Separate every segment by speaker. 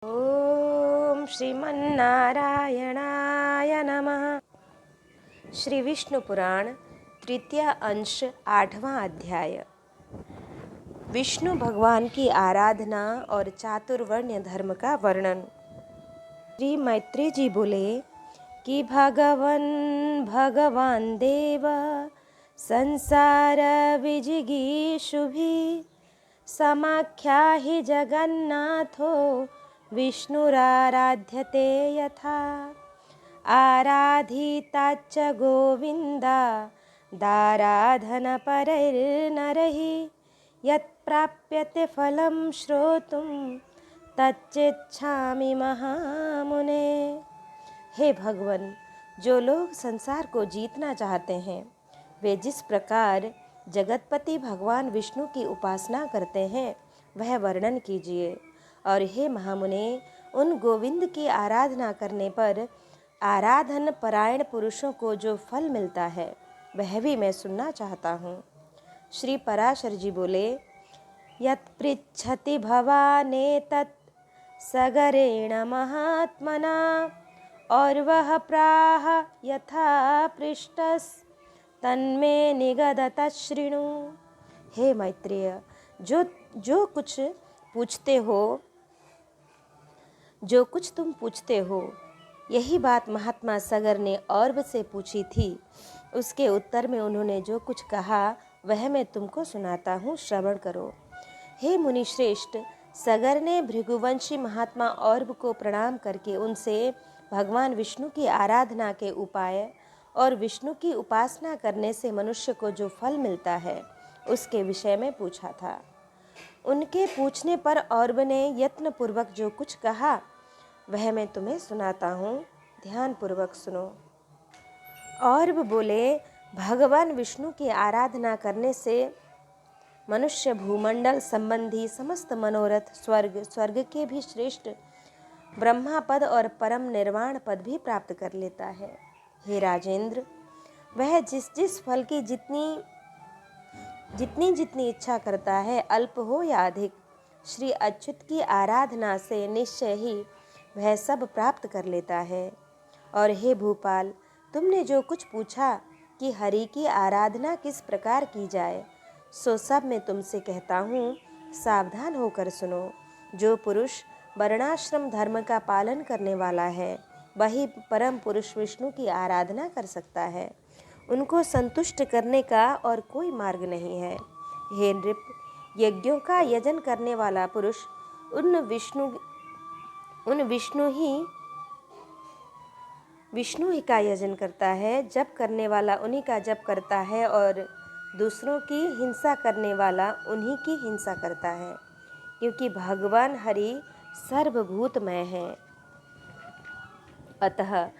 Speaker 1: ओम श्रीमन्नारायणाय नमः। श्री विष्णु पुराण तृतीय अंश 8वां अध्याय। विष्णु भगवान की आराधना और चातुर्वर्ण्य धर्म का वर्णन। श्री मैत्री जी बोले कि भगवान देव संसार विजिगीषुभिः समाख्या हि जगन्नाथो विष्णुराराध्यते यथा आराधिताच्च गोविन्दा दाराधनपरैर्नरैः यत्प्राप्यते फलं श्रोतुं तच्चिच्छामि महामुने। हे भगवन, जो लोग संसार को जीतना चाहते हैं वे जिस प्रकार जगतपति भगवान विष्णु की उपासना करते हैं वह वर्णन कीजिए। और हे महामुने, उन गोविंद की आराधना करने पर आराधन परायण पुरुषों को जो फल मिलता है वह भी मैं सुनना चाहता हूँ। श्री पराशर जी बोले, यत् पृच्छति भवानेतत् सगरेण महात्मना और वह प्राह यथा पृष्टस् तन्मे निगदत शृणु। हे मैत्रेय, जो कुछ तुम पूछते हो यही बात महात्मा सगर ने औरव से पूछी थी। उसके उत्तर में उन्होंने जो कुछ कहा वह मैं तुमको सुनाता हूँ, श्रवण करो। हे मुनि श्रेष्ठ, सगर ने भृगुवंशी महात्मा औरव को प्रणाम करके उनसे भगवान विष्णु की आराधना के उपाय और विष्णु की उपासना करने से मनुष्य को जो फल मिलता है उसके विषय में पूछा था। उनके पूछने पर औरव ने यत्नपूर्वक जो कुछ कहा वह मैं तुम्हें सुनाता हूँ, ध्यानपूर्वक सुनो। औरव बोले, भगवान विष्णु की आराधना करने से मनुष्य भूमंडल संबंधी समस्त मनोरथ, स्वर्ग के भी श्रेष्ठ ब्रह्मा पद और परम निर्वाण पद भी प्राप्त कर लेता है। हे राजेंद्र, वह जिस फल की जितनी इच्छा करता है, अल्प हो या अधिक, श्री अच्युत की आराधना से निश्चय ही वह सब प्राप्त कर लेता है। और हे भूपाल, तुमने जो कुछ पूछा कि हरि की आराधना किस प्रकार की जाए, सो सब मैं तुमसे कहता हूँ, सावधान होकर सुनो। जो पुरुष वर्णाश्रम धर्म का पालन करने वाला है वही परम पुरुष विष्णु की आराधना कर सकता है। उनको संतुष्ट करने का और कोई मार्ग नहीं है। हे नृप, यज्ञों का यजन करने वाला पुरुष उन विष्णु ही का यजन करता है। जप करने वाला उन्हीं का जप करता है और दूसरों की हिंसा करने वाला उन्हीं की हिंसा करता है, क्योंकि भगवान हरि सर्वभूतमय है। अतः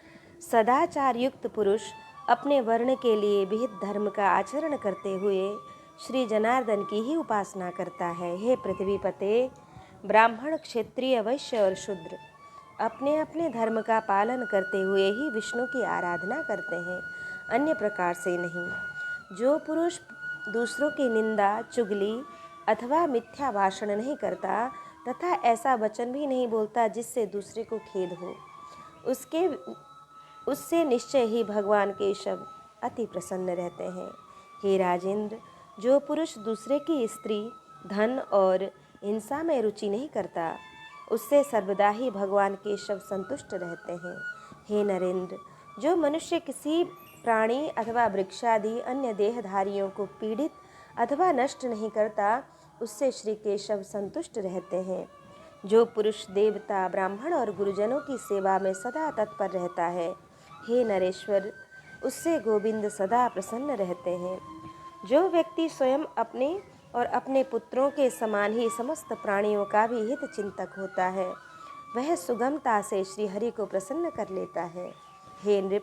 Speaker 1: सदाचार युक्त पुरुष अपने वर्ण के लिए विहित धर्म का आचरण करते हुए श्री जनार्दन की ही उपासना करता है। हे पृथ्वीपते, ब्राह्मण, क्षत्रिय, वैश्य और शूद्र अपने अपने धर्म का पालन करते हुए ही विष्णु की आराधना करते हैं, अन्य प्रकार से नहीं। जो पुरुष दूसरों की निंदा, चुगली अथवा मिथ्या भाषण नहीं करता तथा ऐसा वचन भी नहीं बोलता जिससे दूसरे को खेद हो, उससे निश्चय ही भगवान केशव अति प्रसन्न रहते हैं। हे राजेंद्र, जो पुरुष दूसरे की स्त्री, धन और हिंसा में रुचि नहीं करता उससे सर्वदा ही भगवान केशव संतुष्ट रहते हैं। हे नरेंद्र, जो मनुष्य किसी प्राणी अथवा वृक्षादि अन्य देहधारियों को पीड़ित अथवा नष्ट नहीं करता उससे श्री केशव संतुष्ट रहते हैं। जो पुरुष देवता, ब्राह्मण और गुरुजनों की सेवा में सदा तत्पर रहता है, हे नरेश्वर, उससे गोविंद सदा प्रसन्न रहते हैं। जो व्यक्ति स्वयं अपने और अपने पुत्रों के समान ही समस्त प्राणियों का भी हित चिंतक होता है वह सुगमता से श्री हरि को प्रसन्न कर लेता है। हे नृप,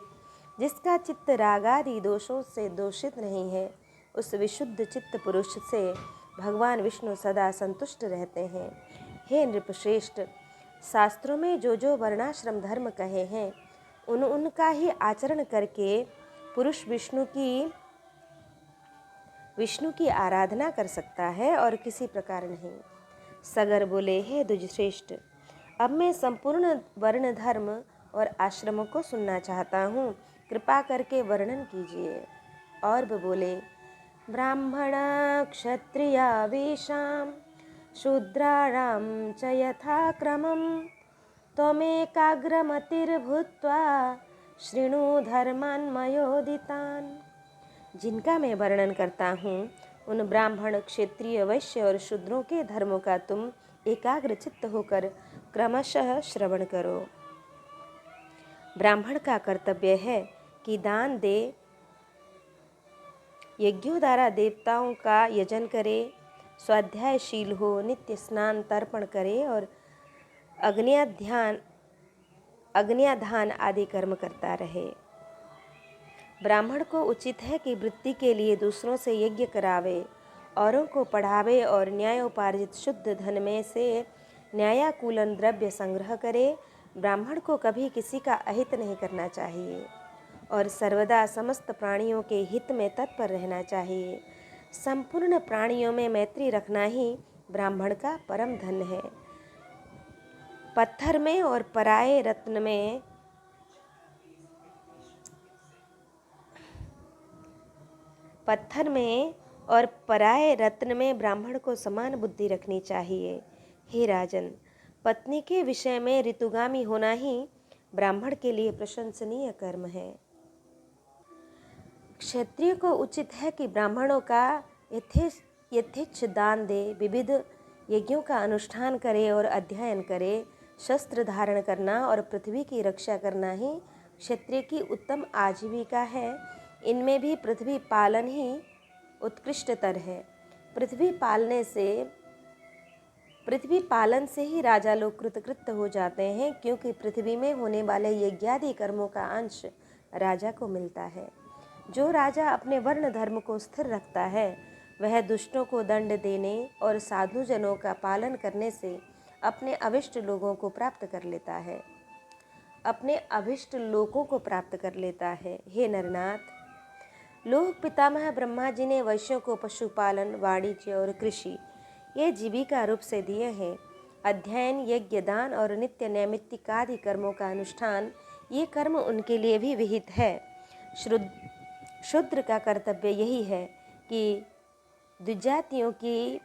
Speaker 1: जिसका चित्त रागादि दोषों से दोषित नहीं है उस विशुद्ध चित्त पुरुष से भगवान विष्णु सदा संतुष्ट रहते हैं। हे नृपश्रेष्ठ, शास्त्रों में जो वर्णाश्रम धर्म कहे हैं उनका ही आचरण करके पुरुष विष्णु की आराधना कर सकता है और किसी प्रकार नहीं। सगर बोले, हे द्विजश्रेष्ठ, अब मैं संपूर्ण वर्ण धर्म और आश्रमों को सुनना चाहता हूँ, कृपा करके वर्णन कीजिए। और वो बोले, ब्राह्मण क्षत्रिया वेशां शूद्राणां च यथा क्रमं त्वमेकाग्रमतिर्भूत्वा शृणु धर्मान् मयोदितान्। जिनका मैं वर्णन करता हूँ उन ब्राह्मण, क्षत्रिय, वैश्य और शूद्रों के धर्मों का तुम एकाग्र चित्त होकर क्रमशः श्रवण करो। ब्राह्मण का कर्तव्य है कि दान दे, यज्ञों द्वारा देवताओं का यजन करे, स्वाध्यायशील हो, नित्य स्नान तर्पण करे और अग्न्याधान आदि कर्म करता रहे। ब्राह्मण को उचित है कि वृत्ति के लिए दूसरों से यज्ञ करावे, औरों को पढ़ावे और न्यायोपार्जित शुद्ध धन में से न्यायाकूलन द्रव्य संग्रह करे। ब्राह्मण को कभी किसी का अहित नहीं करना चाहिए और सर्वदा समस्त प्राणियों के हित में तत्पर रहना चाहिए। संपूर्ण प्राणियों में मैत्री रखना ही ब्राह्मण का परम धन है। पत्थर में और पराये रत्न में ब्राह्मण को समान बुद्धि रखनी चाहिए। हे राजन, पत्नी के विषय में ऋतुगामी होना ही ब्राह्मण के लिए प्रशंसनीय कर्म है। क्षत्रिय को उचित है कि ब्राह्मणों का यथेच्छ दान दे, विविध यज्ञों का अनुष्ठान करे और अध्ययन करे। शस्त्र धारण करना और पृथ्वी की रक्षा करना ही क्षत्रिय की उत्तम आजीविका है। इनमें भी पृथ्वी पालन ही उत्कृष्टतर है। पृथ्वी पालन से ही राजा लोग कृतकृत्य हो जाते हैं, क्योंकि पृथ्वी में होने वाले यज्ञादि कर्मों का अंश राजा को मिलता है। जो राजा अपने वर्ण धर्म को स्थिर रखता है वह दुष्टों को दंड देने और साधुजनों का पालन करने से अपने अभिष्ट लोगों को प्राप्त कर लेता है। हे नरनाथ, लोक पितामह ब्रह्मा जी ने वैश्यों को पशुपालन, वाणिज्य और कृषि ये जीविका रूप से दिए हैं। अध्ययन, यज्ञ, दान और नित्य नैमित्तिकादि कर्मों का अनुष्ठान ये कर्म उनके लिए भी विहित है। शूद्र का कर्तव्य यही है कि द्विजातियों की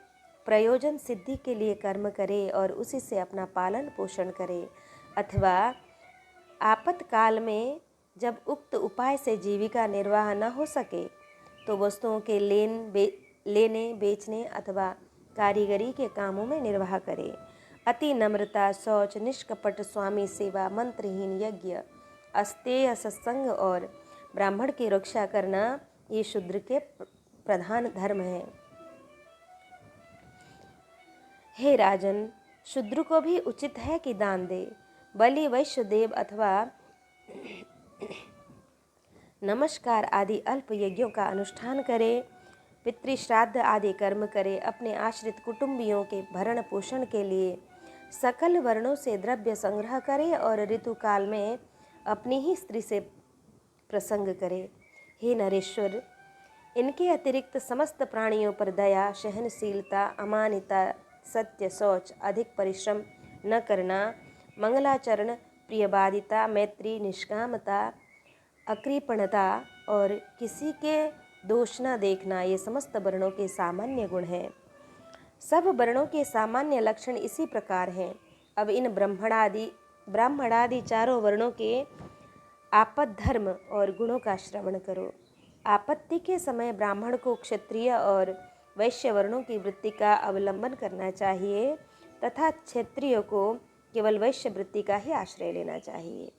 Speaker 1: प्रयोजन सिद्धि के लिए कर्म करे और उसी से अपना पालन पोषण करे, अथवा आपातकाल में जब उक्त उपाय से जीविका निर्वाह न हो सके तो वस्तुओं के लेने बेचने अथवा कारीगरी के कामों में निर्वाह करे। अति नम्रता, शौच, निष्कपट स्वामी सेवा, मंत्रहीन यज्ञ, अस्तेय सत्संग और ब्राह्मण की रक्षा करना ये शूद्र के प्रधान धर्म है। हे राजन, शूद्र को भी उचित है कि दान दे, बलि, वैश्य देव अथवा नमस्कार आदि अल्प यज्ञों का अनुष्ठान करे, पितृश्राद्ध आदि कर्म करे, अपने आश्रित कुटुंबियों के भरण पोषण के लिए सकल वर्णों से द्रव्य संग्रह करे और ऋतुकाल में अपनी ही स्त्री से प्रसंग करे। हे नरेश्वर, इनके अतिरिक्त समस्त प्राणियों पर दया, सहनशीलता, अमानिता, सत्य, शौच, अधिक परिश्रम न करना, मंगलाचरण, प्रियवादिता, मैत्री, निष्कामता, अकृपणता और किसी के दोष न देखना ये समस्त वर्णों के सामान्य गुण हैं। सब वर्णों के सामान्य लक्षण इसी प्रकार हैं। अब इन ब्राह्मणादि चारों वर्णों के आपद धर्म और गुणों का श्रवण करो। आपत्ति के समय ब्राह्मण को क्षत्रिय और वैश्य वर्णों की वृत्ति का अवलंबन करना चाहिए तथा क्षत्रिय को केवल वैश्य वृत्ति का ही आश्रय लेना चाहिए।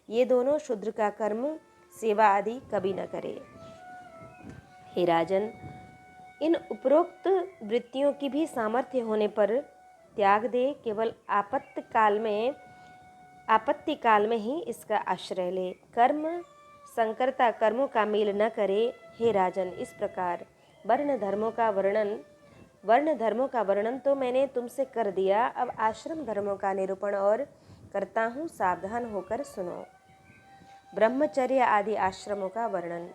Speaker 1: ये दोनों शूद्र का कर्म, सेवा आदि कभी न करे। हे राजन, इन उपरोक्त वृत्तियों की भी सामर्थ्य होने पर त्याग दे, केवल आपत्ति काल में ही इसका आश्रय ले। कर्म संकरता कर्मों का मेल न करे। हे राजन, इस प्रकार वर्ण धर्मों का वर्णन तो मैंने तुमसे कर दिया। अब आश्रम धर्मों का निरूपण और करता हूँ, सावधान होकर सुनो। ब्रह्मचर्य आदि आश्रमों का वर्णन।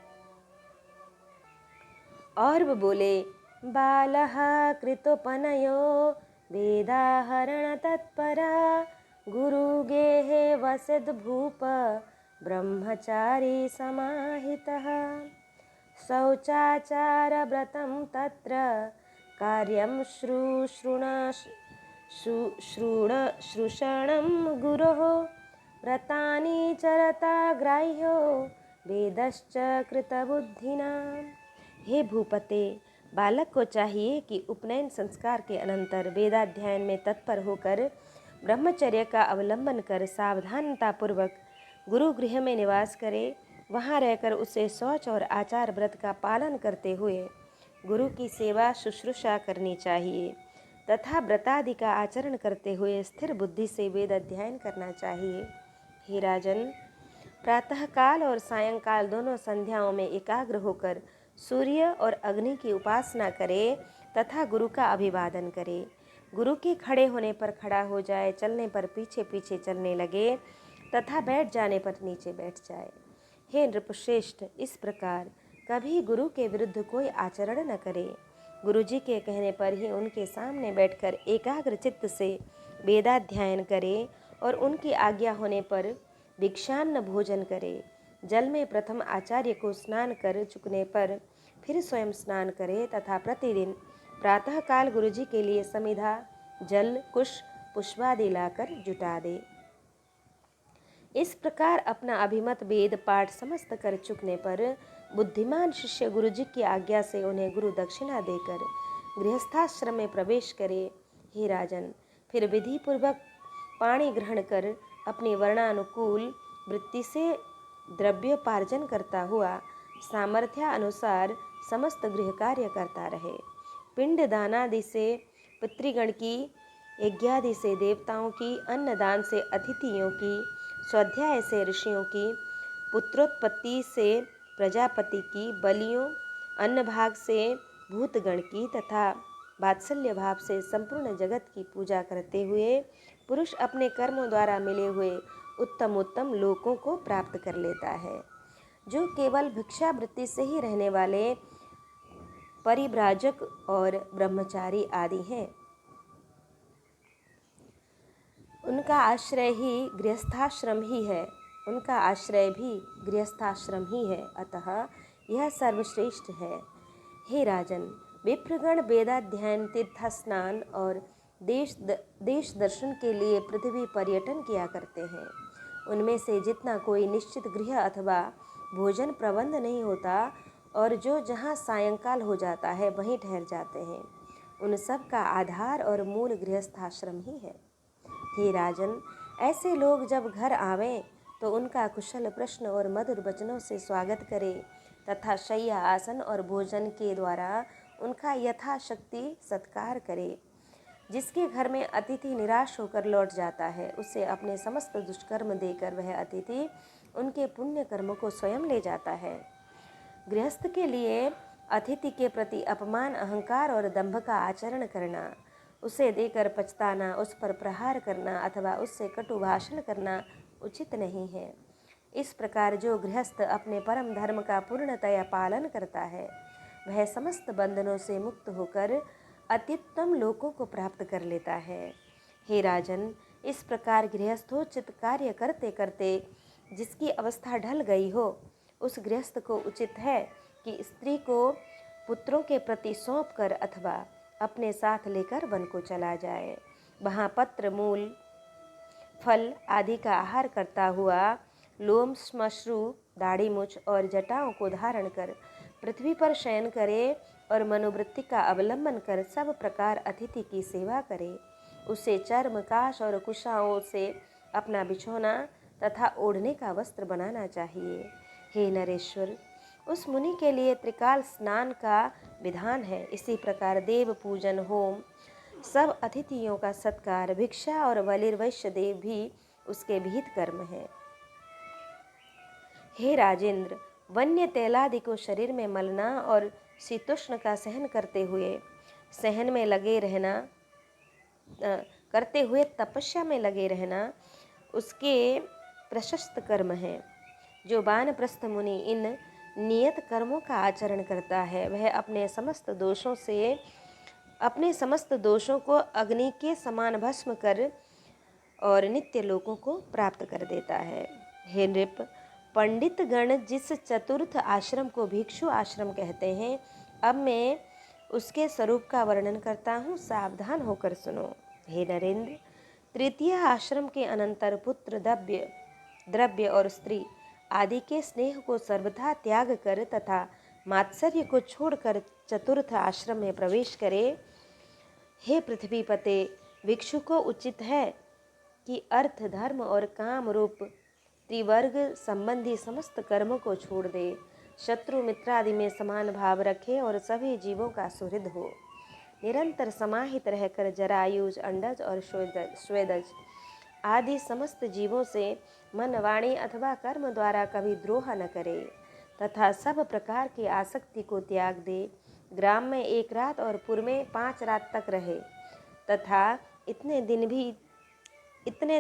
Speaker 1: और वो बोले, बालः कृतोपनयो वेदाहरण तत्परा गुरु गेहे वसित भूप ब्रह्मचारी समाहितः शौचाचार व्रतं तत्र कार्यं श्रूषणं गुरोः व्रतानि चरता ग्राह्यो वेदश्च कृतबुद्धिना। हे भूपते, बालक को चाहिए कि उपनयन संस्कार के अनंतर वेदाध्ययन में तत्पर होकर ब्रह्मचर्य का अवलंबन कर सावधानतापूर्वक गुरु गृह में निवास करे। वहाँ रहकर उसे शौच और आचार व्रत का पालन करते हुए गुरु की सेवा शुश्रूषा करनी चाहिए तथा व्रतादि का आचरण करते हुए स्थिर बुद्धि से वेद अध्ययन करना चाहिए। हे राजन, प्रातःकाल और सायंकाल दोनों संध्याओं में एकाग्र होकर सूर्य और अग्नि की उपासना करे तथा गुरु का अभिवादन करे। गुरु के खड़े होने पर खड़ा हो जाए, चलने पर पीछे पीछे चलने लगे तथा बैठ जाने पर नीचे बैठ जाए। हे नृपश्रेष्ठ, इस प्रकार कभी गुरु के विरुद्ध कोई आचरण न करे। गुरुजी के कहने पर ही उनके सामने बैठकर एकाग्र चित्त से वेदाध्ययन करे और उनकी आज्ञा होने पर भिक्षान्न भोजन करे। जल में प्रथम आचार्य को स्नान कर चुकने पर फिर स्वयं स्नान करे तथा प्रतिदिन प्रातःकाल गुरुजी के लिए समिधा, जल, कुश, पुष्पादि लाकर जुटा दे। इस प्रकार अपना अभिमत वेद पाठ समस्त कर चुकने पर बुद्धिमान शिष्य गुरुजी की आज्ञा से उन्हें गुरु दक्षिणा देकर गृहस्थाश्रम में प्रवेश करे। हे राजन, फिर विधि पूर्वक पाणी ग्रहण कर अपनी वर्णानुकूल वृत्ति से द्रव्योपार्जन करता हुआ सामर्थ्य अनुसार समस्त गृह कार्य करता रहे। पिंड दानादि से पितृगण की, यज्ञादि से देवताओं की, अन्नदान से अतिथियों की, स्वाध्याय से ऋषियों की, पुत्रोत्पत्ति से प्रजापति की, बलियों अन्नभाग से भूतगण की तथा वात्सल्य भाव से संपूर्ण जगत की पूजा करते हुए पुरुष अपने कर्मों द्वारा मिले हुए उत्तम उत्तम लोकों को प्राप्त कर लेता है। जो केवल भिक्षावृत्ति से ही रहने वाले परिव्राजक और ब्रह्मचारी आदि हैं, उनका आश्रय भी गृहस्थाश्रम ही है, अतः यह सर्वश्रेष्ठ है। हे राजन, विप्रगण वेदाध्ययन, तीर्थ स्नान और देश दर्शन के लिए पृथ्वी पर्यटन किया करते हैं। उनमें से जितना कोई निश्चित गृह अथवा भोजन प्रबंध नहीं होता और जो जहाँ सायंकाल हो जाता है वहीं ठहर जाते हैं, उन सब का आधार और मूल गृहस्थाश्रम ही है। हे राजन, ऐसे लोग जब घर आवें तो उनका कुशल प्रश्न और मधुर वचनों से स्वागत करें तथा शय्या, आसन और भोजन के द्वारा उनका यथाशक्ति सत्कार करे। जिसके घर में अतिथि निराश होकर लौट जाता है, उसे अपने समस्त दुष्कर्म देकर वह अतिथि उनके पुण्य कर्म को स्वयं ले जाता है। गृहस्थ के लिए अतिथि के प्रति अपमान, अहंकार और दंभ का आचरण करना, उसे देकर पछताना, उस पर प्रहार करना अथवा उससे कटु भाषण करना उचित नहीं है। इस प्रकार जो गृहस्थ अपने परम धर्म का पूर्णतया पालन करता है, वह समस्त बंधनों से मुक्त होकर अत्युत्तम लोकों को प्राप्त कर लेता है। हे राजन, इस प्रकार गृहस्थोचित कार्य करते करते जिसकी अवस्था ढल गई हो, उस गृहस्थ को उचित है कि स्त्री को पुत्रों के प्रति सौंप कर अथवा अपने साथ लेकर वन को चला जाए। वहाँ पत्र, मूल, फल आदि का आहार करता हुआ लोम, श्मश्रु, दाढ़ी मूछ और जटाओं को धारण कर पृथ्वी पर शयन करे और मनोवृत्ति का अवलंबन कर सब प्रकार अतिथि की सेवा करे। उसे चर्म, काश और कुशाओं से अपना बिछौना तथा ओढ़ने का वस्त्र बनाना चाहिए। हे नरेश्वर, उस मुनि के लिए त्रिकाल स्नान का विधान है। इसी प्रकार देव पूजन, होम, सब अतिथियों का सत्कार, भिक्षा और बलिर्वैश्य देव भी उसके विहित कर्म है। हे राजेंद्र, वन्य तैलादि को शरीर में मलना और शीतोष्ण का सहन करते हुए तपस्या में लगे रहना उसके प्रशस्त कर्म है। जो वानप्रस्थ मुनि इन नियत कर्मों का आचरण करता है, वह अपने समस्त दोषों को अग्नि के समान भस्म कर और नित्य लोकों को प्राप्त कर देता है। हे नृप, पंडित गण जिस चतुर्थ आश्रम को भिक्षु आश्रम कहते हैं, अब मैं उसके स्वरूप का वर्णन करता हूँ, सावधान होकर सुनो। हे नरेंद्र, तृतीय आश्रम के अनंतर पुत्र, द्रव्य और स्त्री आदि के स्नेह को सर्वथा त्याग कर तथा मात्सर्य को छोड़कर चतुर्थ आश्रम में प्रवेश करे। हे पृथ्वीपते, भिक्षु को उचित है कि अर्थ, धर्म और काम रूप त्रिवर्ग संबंधी समस्त कर्मों को छोड़ दे, शत्रु मित्र आदि में समान भाव रखे और सभी जीवों का सुहृद हो। निरंतर समाहित रहकर जरायुज, अंडज और स्वेदज आदि समस्त जीवों से मन, वाणी अथवा कर्म द्वारा कभी द्रोह न करे तथा सब प्रकार की आसक्ति को त्याग दे। ग्राम में 1 रात और पुर में 5 रात तक रहे तथा इतने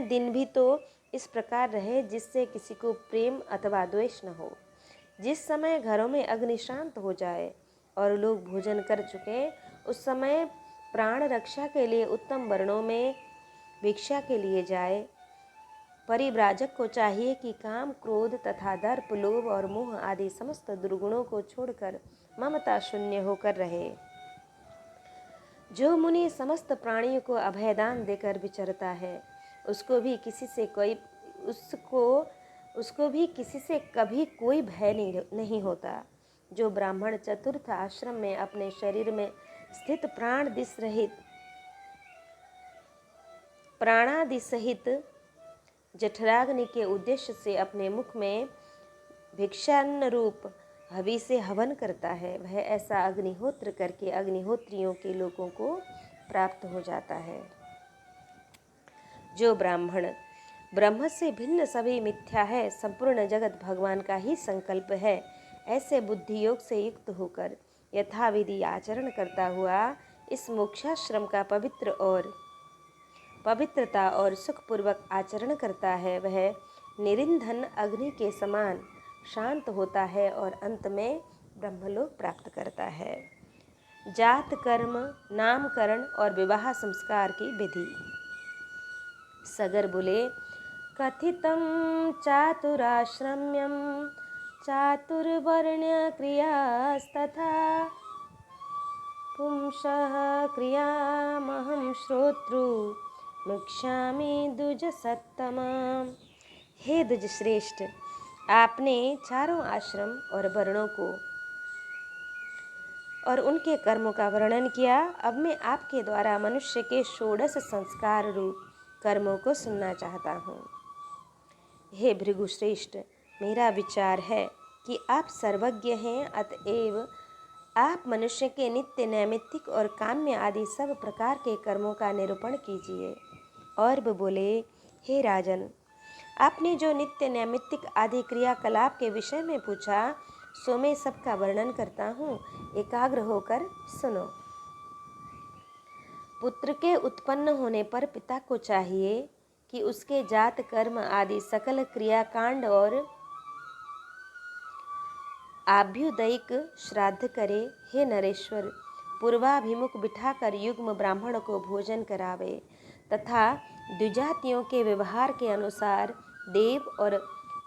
Speaker 1: दिन भी तो इस प्रकार रहे जिससे किसी को प्रेम अथवा द्वेष न हो। जिस समय घरों में अग्नि शांत हो जाए और लोग भोजन कर चुके, उस समय प्राण रक्षा के लिए उत्तम वर्णों में भिक्षा के लिए जाए। परिव्राजक को चाहिए कि काम, क्रोध तथा दर्प, लोभ और मोह आदि समस्त दुर्गुणों को छोड़कर ममता शून्य होकर रहे। जो मुनि समस्त प्राणियों को अभयदान देकर विचरता है, उसको भी किसी से कभी कोई भय नहीं होता। जो ब्राह्मण चतुर्थ आश्रम में अपने शरीर में स्थित प्राणादि सहित जठराग्नि के उद्देश्य से अपने मुख में भिक्षान्न रूप हवि से हवन करता है, वह ऐसा अग्निहोत्र करके अग्निहोत्रियों के लोगों को प्राप्त हो जाता है। जो ब्राह्मण ब्रह्म से भिन्न सभी मिथ्या है, संपूर्ण जगत भगवान का ही संकल्प है, ऐसे बुद्धि योग से युक्त होकर यथाविधि आचरण करता हुआ इस मोक्षाश्रम का पवित्रता और सुखपूर्वक आचरण करता है, वह निरिंधन अग्नि के समान शांत होता है और अंत में ब्रह्मलोक प्राप्त करता है। जात, कर्म, नामकरण और विवाह संस्कार की विधि। सगर बोले, कथितं चातुराश्रम्यं चातुर्वर्ण्य क्रियास्तथा पुंसः क्रियामहं श्रोत्रु मुक्षामि द्विज सत्तमा। हे द्विज श्रेष्ठ, आपने चारों आश्रम और वर्णों को और उनके कर्मों का वर्णन किया। अब मैं आपके द्वारा मनुष्य के षोडश संस्कार रूप कर्मों को सुनना चाहता हूँ। हे भृगुश्रेष्ठ, मेरा विचार है कि आप सर्वज्ञ हैं, अतएव आप मनुष्य के नित्य, नैमित्तिक और काम्य आदि सब प्रकार के कर्मों का निरूपण कीजिए। और वो बोले, हे राजन, आपने जो नित्य, नैमित्तिक आदि क्रियाकलाप के विषय में पूछा, सो मैं सबका वर्णन करता हूँ, एकाग्र होकर सुनो। पुत्र के उत्पन्न होने पर पिता को चाहिए कि उसके जात, कर्म आदि सकल क्रियाकांड और आभ्युदयिक श्राद्ध करे। हे नरेश्वर, पूर्वाभिमुख बिठाकर युग्म ब्राह्मण को भोजन करावे तथा द्विजातियों के व्यवहार के अनुसार देव और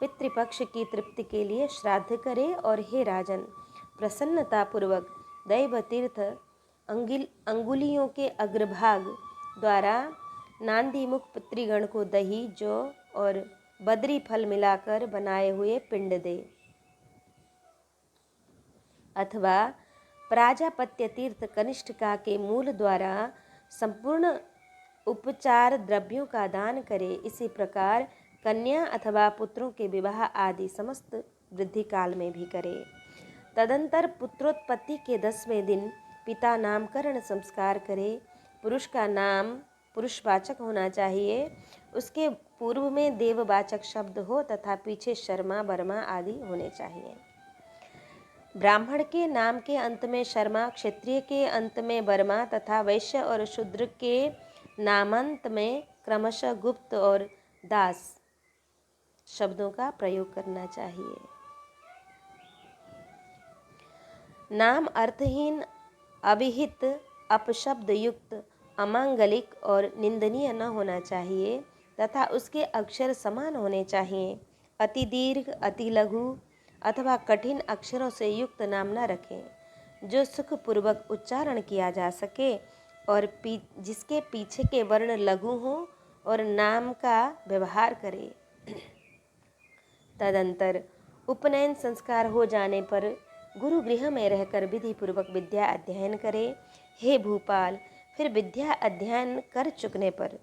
Speaker 1: पितृपक्ष की तृप्ति के लिए श्राद्ध करे। और हे राजन, प्रसन्नतापूर्वक दैव तीर्थ अंगुलियों के अग्रभाग द्वारा नांदीमुख पितृगण को दही, जौ और बद्री फल मिलाकर बनाए हुए पिंड दे, अथवा प्राजापत्य तीर्थ कनिष्ठिका के मूल द्वारा संपूर्ण उपचार द्रव्यों का दान करे। इसी प्रकार कन्या अथवा पुत्रों के विवाह आदि समस्त वृद्धि काल में भी करे। तदंतर पुत्रोत्पत्ति के 10वें दिन पिता नामकरण संस्कार करे। पुरुष का नाम पुरुषवाचक होना चाहिए, उसके पूर्व में देववाचक शब्द हो तथा पीछे शर्मा, वर्मा आदि होने चाहिए। ब्राह्मण के नाम के अंत में शर्मा, क्षत्रिय के अंत में वर्मा तथा वैश्य और शूद्र के नामांत में क्रमशः गुप्त और दास शब्दों का प्रयोग करना चाहिए। नाम अर्थहीन, अभिहित, अपशब्द युक्त, अमांगलिक और निंदनीय न होना चाहिए। तथा उसके अक्षर समान होने चाहिए। अति दीर्घ, अति लघु अथवा कठिन अक्षरों से युक्त नाम न रखें। जो सुखपूर्वक उच्चारण किया जा सके और जिसके पीछे के वर्ण लघु हों और नाम का व्यवहार करे। तदंतर उपनयन संस्कार हो जाने पर गुरु गृह में रहकर विधि पूर्वक विद्या अध्ययन करे। हे भूपाल, फिर विद्या अध्ययन कर चुकने पर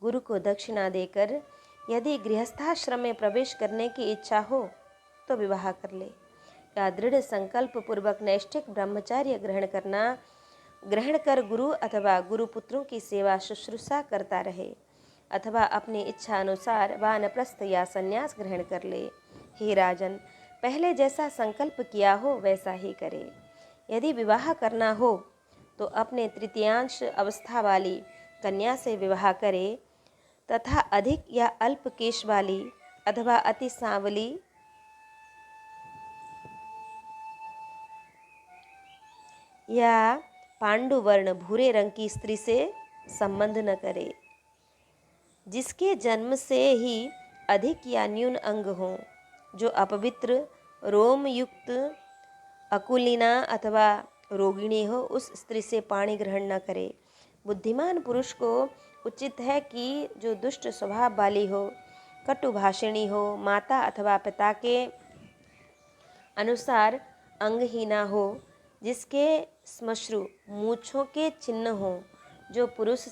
Speaker 1: गुरु को दक्षिणा देकर यदि गृहस्थाश्रम में प्रवेश करने की इच्छा हो तो विवाह कर ले या दृढ़ संकल्प पूर्वक नैष्ठिक ब्रह्मचार्य ग्रहण कर गुरु अथवा गुरुपुत्रों की सेवा शुश्रूषा करता रहे अथवा अपनी इच्छा अनुसार वानप्रस्थ या संन्यास ग्रहण कर ले। हे राजन, पहले जैसा संकल्प किया हो वैसा ही करे। यदि विवाह करना हो तो अपने तृतीयांश अवस्था वाली कन्या से विवाह करे तथा अधिक या अल्प केश वाली अथवा अति सांवली या पांडुवर्ण भूरे रंग की स्त्री से संबंध न करे, जिसके जन्म से ही अधिक या न्यून अंग हों, जो अपवित्र, रोम युक्त, अकुलीना अथवा रोगिणी हो, उस स्त्री से पाणी ग्रहण न करे। बुद्धिमान पुरुष को उचित है कि जो दुष्ट स्वभाव वाली हो, कटुभाषिणी हो, माता अथवा पिता के अनुसार अंगहीना हो, जिसके श्मश्रु मूँछों के चिन्ह हों, जो पुरुष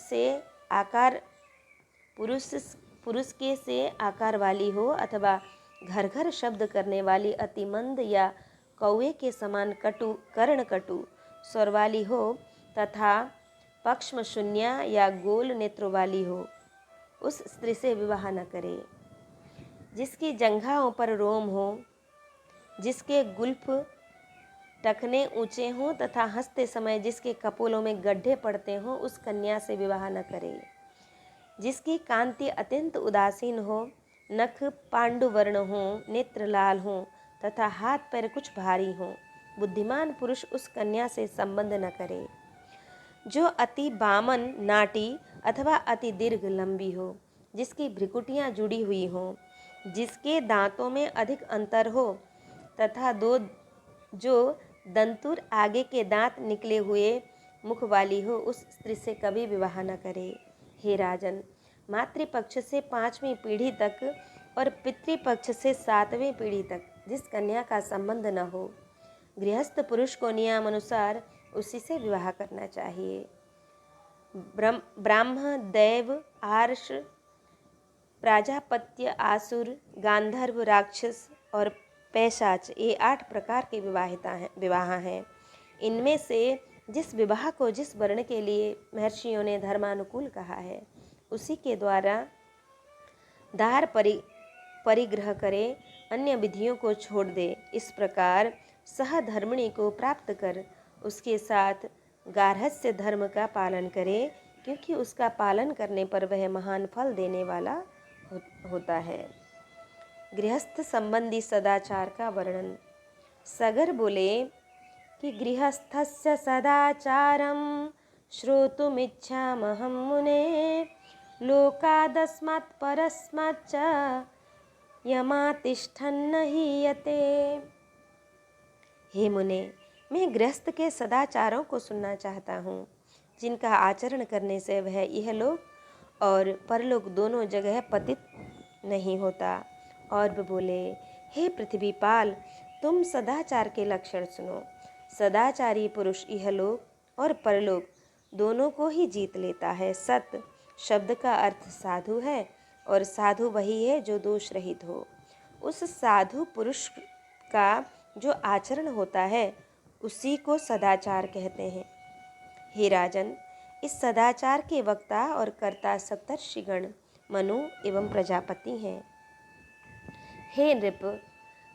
Speaker 1: के से आकार वाली हो अथवा घर घर शब्द करने वाली अति मंद या कौवे के समान कटु स्वर वाली हो तथा पक्ष्म शून्या या गोल नेत्रों वाली हो, उस स्त्री से विवाह न करे। जिसकी जंघाओं पर रोम हो, जिसके गुल्फ टखने ऊंचे हों तथा हंसते समय जिसके कपोलों में गड्ढे पड़ते हों, उस कन्या से विवाह न करे। जिसकी कांति अत्यंत उदासीन हो, नख पांडुवर्ण हों, नेत्र लाल हों तथा हाथ पैर कुछ भारी हों, बुद्धिमान पुरुष उस कन्या से संबंध न करे। जो अति बामन, नाटी अथवा अति दीर्घ लंबी हो, जिसकी भ्रिकुटियाँ जुड़ी हुई हों, जिसके दांतों में अधिक अंतर हो तथा जो दंतुर आगे के दांत निकले हुए मुख वाली हो, उस स्त्री से कभी विवाह न करे। हे राजन, मातृपक्ष से 5वीं पीढ़ी तक और पितृपक्ष से 7वीं पीढ़ी तक जिस कन्या का संबंध न हो, गृहस्थ पुरुष को नियम अनुसार उसी से विवाह करना चाहिए। ब्राह्म, दैव, आर्ष, प्राजापत्य, आसुर, गांधर्व, राक्षस और पैशाच, ये 8 प्रकार के विवाह हैं। इनमें से जिस विवाह को जिस वर्ण के लिए महर्षियों ने धर्मानुकूल कहा है, उसी के द्वारा दार परिग्रह करे, अन्य विधियों को छोड़ दे। इस प्रकार सहधर्मिणी को प्राप्त कर उसके साथ गार्हस्थ्य धर्म का पालन करे, क्योंकि उसका पालन करने पर वह महान फल देने वाला होता है। गृहस्थ संबंधी सदाचार का वर्णन। सगर बोले कि गृहस्थस्य सदाचारं श्रोतुमिच्छामहं मुने, लोकादस्मात् परस्माच्च यमातिष्ठन्न हीयते। हे मुने, मैं गृहस्थ के सदाचारों को सुनना चाहता हूँ, जिनका आचरण करने से वह इहलोक और परलोक दोनों जगह पतित नहीं होता। और वे बोले, हे पृथ्वीपाल, तुम सदाचार के लक्षण सुनो। सदाचारी पुरुष इहलोक और परलोक दोनों को ही जीत लेता है। सत शब्द का अर्थ साधु है और साधु वही है जो दोष रहित हो। उस साधु पुरुष का जो आचरण होता है उसी को सदाचार कहते हैं। हे राजन, इस सदाचार के वक्ता और कर्ता सप्तर्षिगण मनु एवं प्रजापति हैं। हे नृप,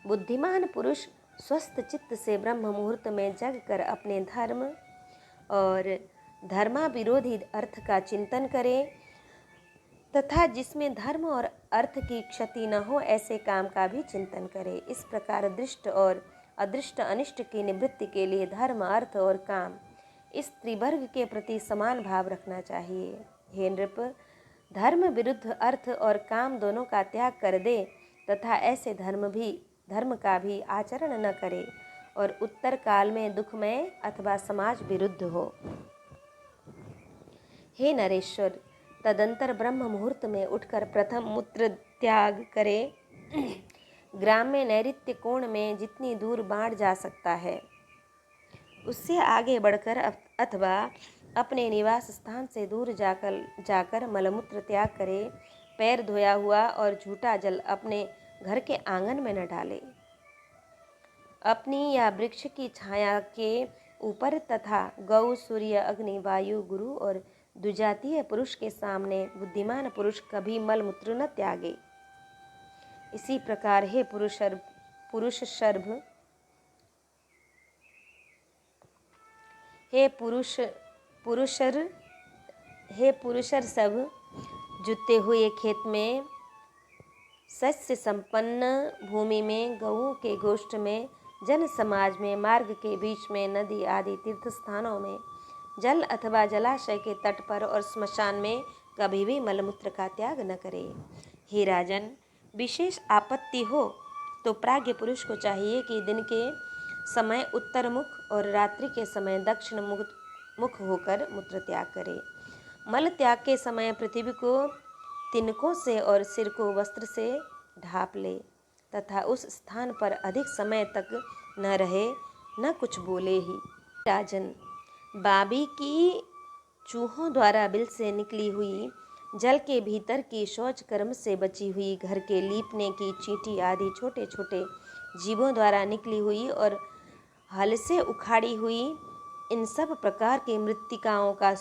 Speaker 1: बुद्धिमान पुरुष स्वस्थ चित्त से ब्रह्म मुहूर्त में जग कर अपने धर्म और धर्माविरोधी अर्थ का चिंतन करे तथा जिसमें धर्म और अर्थ की क्षति न हो ऐसे काम का भी चिंतन करे। इस प्रकार दृष्ट और अदृष्ट अनिष्ट की निवृत्ति के लिए धर्म, अर्थ और काम, इस त्रिवर्ग के प्रति समान भाव रखना चाहिए। हे नृप, धर्म विरुद्ध अर्थ और काम दोनों का त्याग कर दे तथा ऐसे धर्म का भी आचरण न करे और उत्तर काल में दुखमय अथवा समाज विरुद्ध हो। हे नरेश्वर, तदंतर ब्रह्म मुहूर्त में उठकर प्रथम मूत्र त्याग करे। ग्राम में नैऋत्य कोण में जितनी दूर बाढ़ जा सकता है उससे आगे बढ़कर अथवा अपने निवास स्थान से दूर जाकर मलमूत्र त्याग करे। पैर धोया हुआ और झूठा जल अपने घर के आंगन में न डाले। अपनी या वृक्ष की छाया के ऊपर तथा गौ, सूर्य, अग्नि, वायु, गुरु और द्विजातीय पुरुष के सामने बुद्धिमान पुरुष कभी मलमूत्र न त्यागे। इसी प्रकार हे पुरुषर सब जुते हुए खेत में, शस्य संपन्न भूमि में, गौओं के गोष्ठ में, जन समाज में, मार्ग के बीच में, नदी आदि तीर्थ स्थानों में, जल अथवा जलाशय के तट पर और स्मशान में कभी भी मलमूत्र का त्याग न करे। हे राजन, विशेष आपत्ति हो तो प्राज्ञ पुरुष को चाहिए कि दिन के समय उत्तर मुख और रात्रि के समय दक्षिण मुख होकर मूत्र त्याग करे। मल त्याग के समय पृथ्वी को तिनकों से और सिर को वस्त्र से ढाँप ले तथा उस स्थान पर अधिक समय तक न रहे, न कुछ बोले ही। राजन, बाबी की चूहों द्वारा बिल से निकली हुई, जल के भीतर की शौच कर्म से बची हुई, घर के लीपने की चींटी आदि छोटे छोटे जीवों द्वारा निकली हुई और हल से उखाड़ी हुई इन सब प्रकार की मृत्तिकाओं का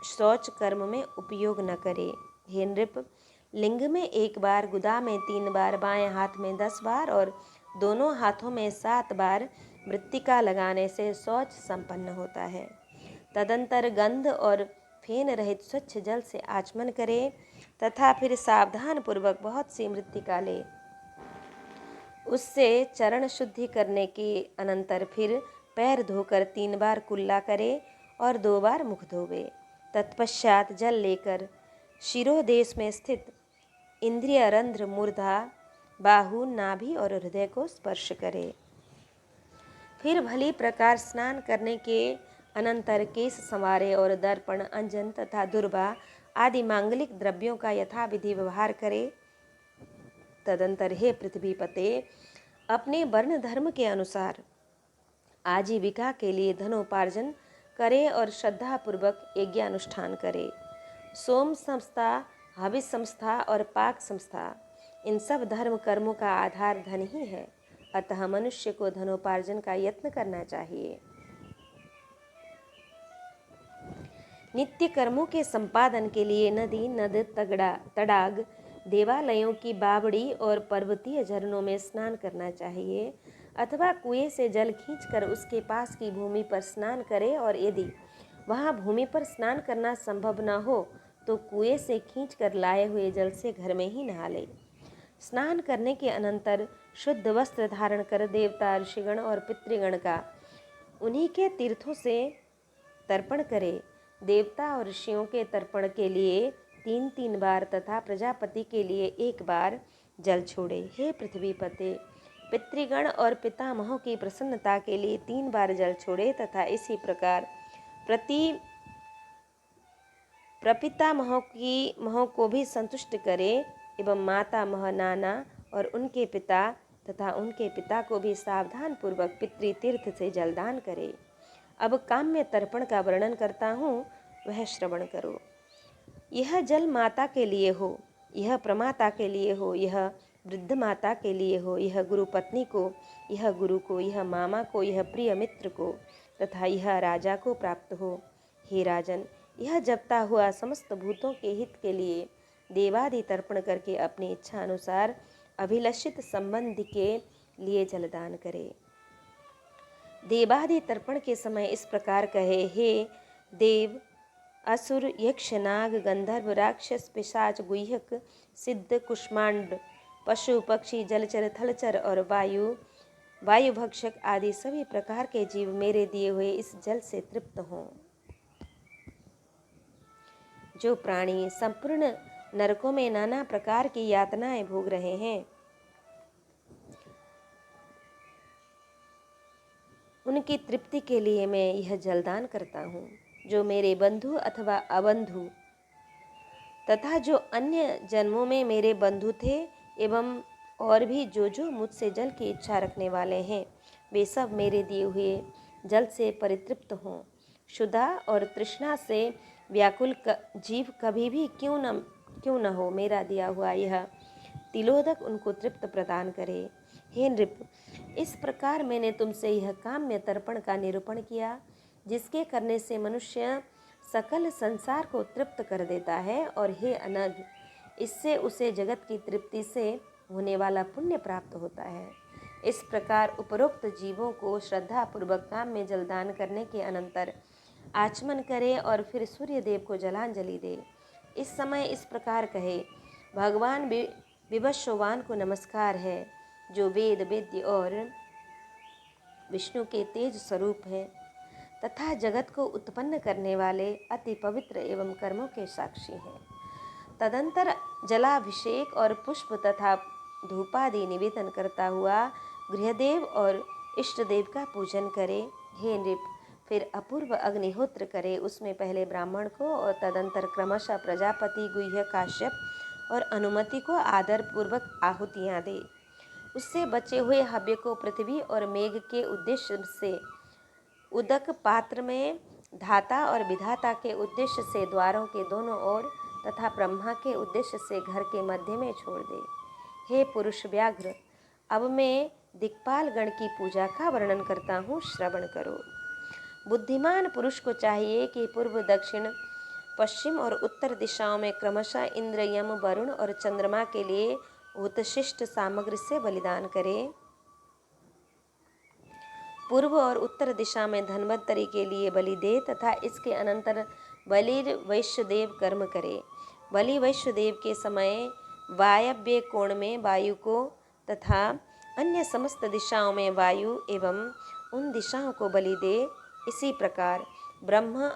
Speaker 1: शौच कर्म में उपयोग न करे। हे नृप, लिंग में 1 बार, गुदा में 3 बार, बाएं हाथ में 10 बार और दोनों हाथों में 7 बार मृत्तिका लगाने से शौच संपन्न होता है। तदंतर गंध और फेन रहित स्वच्छ जल से आचमन करे तथा फिर सावधान पूर्वक बहुत सी मृत्तिका ले। उससे चरण शुद्धि करने के अनंतर फिर पैर धोकर 3 बार कुल्ला करे और 2 बार मुख धोवे। तत्पश्चात जल लेकर शिरोदेश में स्थित इंद्रिय रंध्र, मूर्धा, बाहु, नाभि और हृदय को स्पर्श करे। फिर भली प्रकार स्नान करने के अनंतर केश संवारे और दर्पण, अंजन तथा दुर्वा आदि मांगलिक द्रव्यों का यथाविधि व्यवहार करे। तदंतर हे पृथ्वीपते, अपने वर्ण धर्म के अनुसार आजीविका के लिए धनोपार्जन करे और श्रद्धापूर्वक यज्ञानुष्ठान करे। सोम संस्था, हविष संस्था और पाक संस्था, इन सब धर्म कर्मों का आधार धन ही है। अतः मनुष्य को धनोपार्जन का यत्न करना चाहिए। नित्य कर्मों के संपादन के लिए नदी, नद, तड़ाग, देवालयों की बावड़ी और पर्वतीय झरनों में स्नान करना चाहिए अथवा कुएं से जल खींचकर उसके पास की भूमि पर स्नान करे और यदि वहां भूमि पर स्नान करना संभव न हो तो कुएं से खींचकर लाए हुए जल से घर में ही नहा ले। स्नान करने के अनंतर शुद्ध वस्त्र धारण कर देवता, ऋषिगण और पितृगण का उन्हीं के तीर्थों से तर्पण करे। देवता और ऋषियों के तर्पण के लिए 3-3 बार तथा प्रजापति के लिए 1 बार जल छोड़े। हे पृथ्वीपते, पितृगण और पितामहों की प्रसन्नता के लिए 3 बार जल छोड़े तथा इसी प्रकार प्रपितामहों को भी संतुष्ट करे एवं माता मह, नाना और उनके पिता तथा उनके पिता को भी सावधान पूर्वक पितृतीर्थ से जलदान करे। अब काम्य तर्पण का वर्णन करता हूँ, वह श्रवण करो। यह जल माता के लिए हो, यह प्रमाता के लिए हो, यह वृद्ध माता के लिए हो, यह गुरु पत्नी को, यह गुरु को, यह मामा को, यह प्रिय मित्र को तथा यह राजा को प्राप्त हो। हे राजन, यह जपता हुआ समस्त भूतों के हित के लिए देवादि तर्पण करके अपनी इच्छा अनुसार अभिलषित संबंध के लिए जलदान करे। देवादि तर्पण के समय इस प्रकार कहे, हे देव, असुर, यक्ष, नाग, गंधर्व, राक्षस, पिशाच, गुह्यक, सिद्ध, कुष्मांड, पशु, पक्षी, जलचर, थलचर और वायुभक्षक आदि सभी प्रकार के जीव मेरे दिए हुए इस जल से तृप्त हों। जो प्राणी संपूर्ण नरकों में नाना प्रकार की यातनाएं भोग रहे हैं, उनकी तृप्ति के लिए मैं यह जलदान करता हूँ। जो मेरे बंधु अथवा अबंधु तथा जो अन्य जन्मों में मेरे बंधु थे एवं और भी जो मुझसे जल की इच्छा रखने वाले हैं, वे सब मेरे दिए हुए जल से परितृप्त हों। क्षुधा और तृष्णा से व्याकुल जीव कभी भी क्यों न हो, मेरा दिया हुआ यह तिलोदक उनको तृप्त प्रदान करे। हे नृप, इस प्रकार मैंने तुमसे यह काम्य तर्पण का निरूपण किया, जिसके करने से मनुष्य सकल संसार को तृप्त कर देता है। और हे अनघ, इससे उसे जगत की तृप्ति से होने वाला पुण्य प्राप्त होता है। इस प्रकार उपरोक्त जीवों को श्रद्धा पूर्वक काम में जलदान करने के अनंतर आचमन करे और फिर सूर्य देव को जलांजलि दे। इस समय इस प्रकार कहे, भगवान विवस्वान को नमस्कार है, जो वेद वेद्य और विष्णु के तेज स्वरूप है तथा जगत को उत्पन्न करने वाले अति पवित्र एवं कर्मों के साक्षी हैं। तदंतर जलाभिषेक और पुष्प तथा धूपादि निवेदन करता हुआ गृहदेव और इष्टदेव का पूजन करे। हे नृप, फिर अपूर्व अग्निहोत्र करे। उसमें पहले ब्राह्मण को और तदंतर क्रमशः प्रजापति, गुह्य, काश्यप और अनुमति को आदर पूर्वक आहुतियाँ दे। उससे बचे हुए हव्य को पृथ्वी और मेघ के उद्देश्य से उदक पात्र में, धाता और विधाता के उद्देश्य से द्वारों के दोनों ओर तथा ब्रह्मा के उद्देश्य से घर के मध्य में छोड़ दे। हे पुरुष व्याघ्र, अब मैं दिक्पाल गण की पूजा का वर्णन करता हूँ, श्रवण करो। बुद्धिमान पुरुष को चाहिए कि पूर्व, दक्षिण, पश्चिम और उत्तर दिशाओं में क्रमशः इंद्र, यम, वरुण और चंद्रमा के लिए उत्शिष्ट सामग्री से बलिदान करे। पूर्व और उत्तर दिशा में धन्वंतरि के लिए बलि दे तथा इसके अनंतर बलि वैश्यदेव कर्म करे। बलि वैश्यदेव के समय वायव्य कोण में वायु को तथा अन्य समस्त दिशाओं में वायु एवं उन दिशाओं को बलि दे। इसी प्रकार ब्रह्म,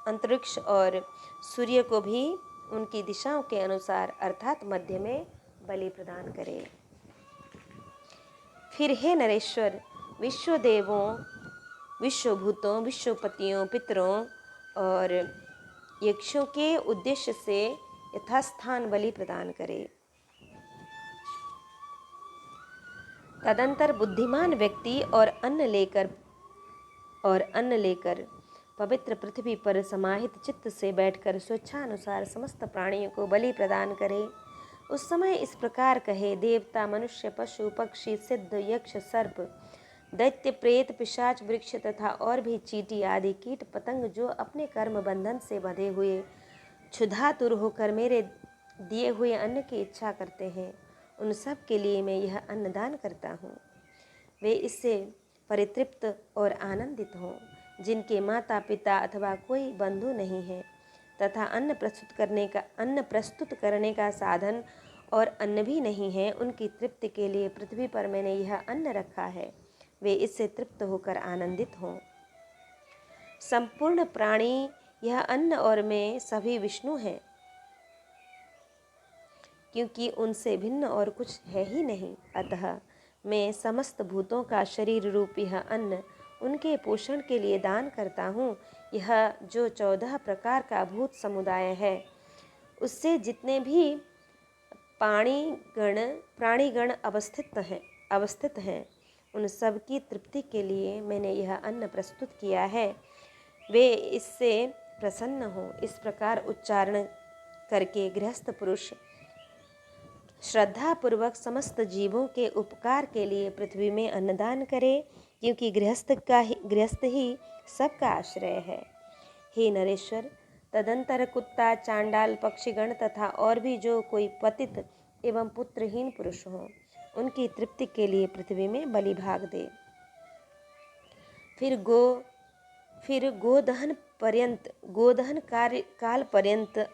Speaker 1: अंतरिक्ष और सूर्य को भी उनकी दिशाओं के अनुसार अर्थात मध्य में बलि प्रदान करे। फिर हे नरेश्वर, विश्वदेवों, विश्वभूतों, विश्वपतियों, पितरों और यक्षों के उद्देश्य से यथास्थान बलि प्रदान करे। तदंतर बुद्धिमान व्यक्ति और अन्न लेकर पवित्र पृथ्वी पर समाहित चित्त से बैठकर स्वेच्छानुसार समस्त प्राणियों को बलि प्रदान करे। उस समय इस प्रकार कहे, देवता, मनुष्य, पशु, पक्षी, सिद्ध, यक्ष, सर्प, दैत्य, प्रेत, पिशाच, वृक्ष तथा और भी चींटी आदि कीट पतंग जो अपने कर्म बंधन से बंधे हुए क्षुधातुर होकर मेरे दिए हुए अन्न की इच्छा करते हैं, उन सब के लिए मैं यह अन्नदान करता हूँ। वे इससे परितृप्त और आनंदित हों। जिनके माता पिता अथवा कोई बंधु नहीं है तथा अन्न प्रस्तुत करने का साधन और अन्न भी नहीं है, उनकी तृप्ति के लिए पृथ्वी पर मैंने यह अन्न रखा है। वे इससे तृप्त होकर आनंदित हों। संपूर्ण प्राणी यह अन्न और मैं सभी विष्णु हैं, क्योंकि उनसे भिन्न और कुछ है ही नहीं। अतः मैं समस्त भूतों का शरीर रूप यह अन्न उनके पोषण के लिए दान करता हूँ। यह जो 14 प्रकार का भूत समुदाय है, उससे जितने भी प्राणीगण अवस्थित हैं, उन सब की तृप्ति के लिए मैंने यह अन्न प्रस्तुत किया है। वे इससे प्रसन्न हो। इस प्रकार उच्चारण करके गृहस्थ पुरुष श्रद्धापूर्वक समस्त जीवों के उपकार के लिए पृथ्वी में अन्नदान करे, क्योंकि गृहस्थ ही सबका आश्रय है। हे नरेश्वर, तदंतर कुत्ता, चांडाल, पक्षीगण तथा और भी जो कोई पतित एवं पुत्रहीन पुरुष हो, उनकी तृप्ति के लिए पृथ्वी में बलि भाग दे। फिर गोदहन काल पर्यंत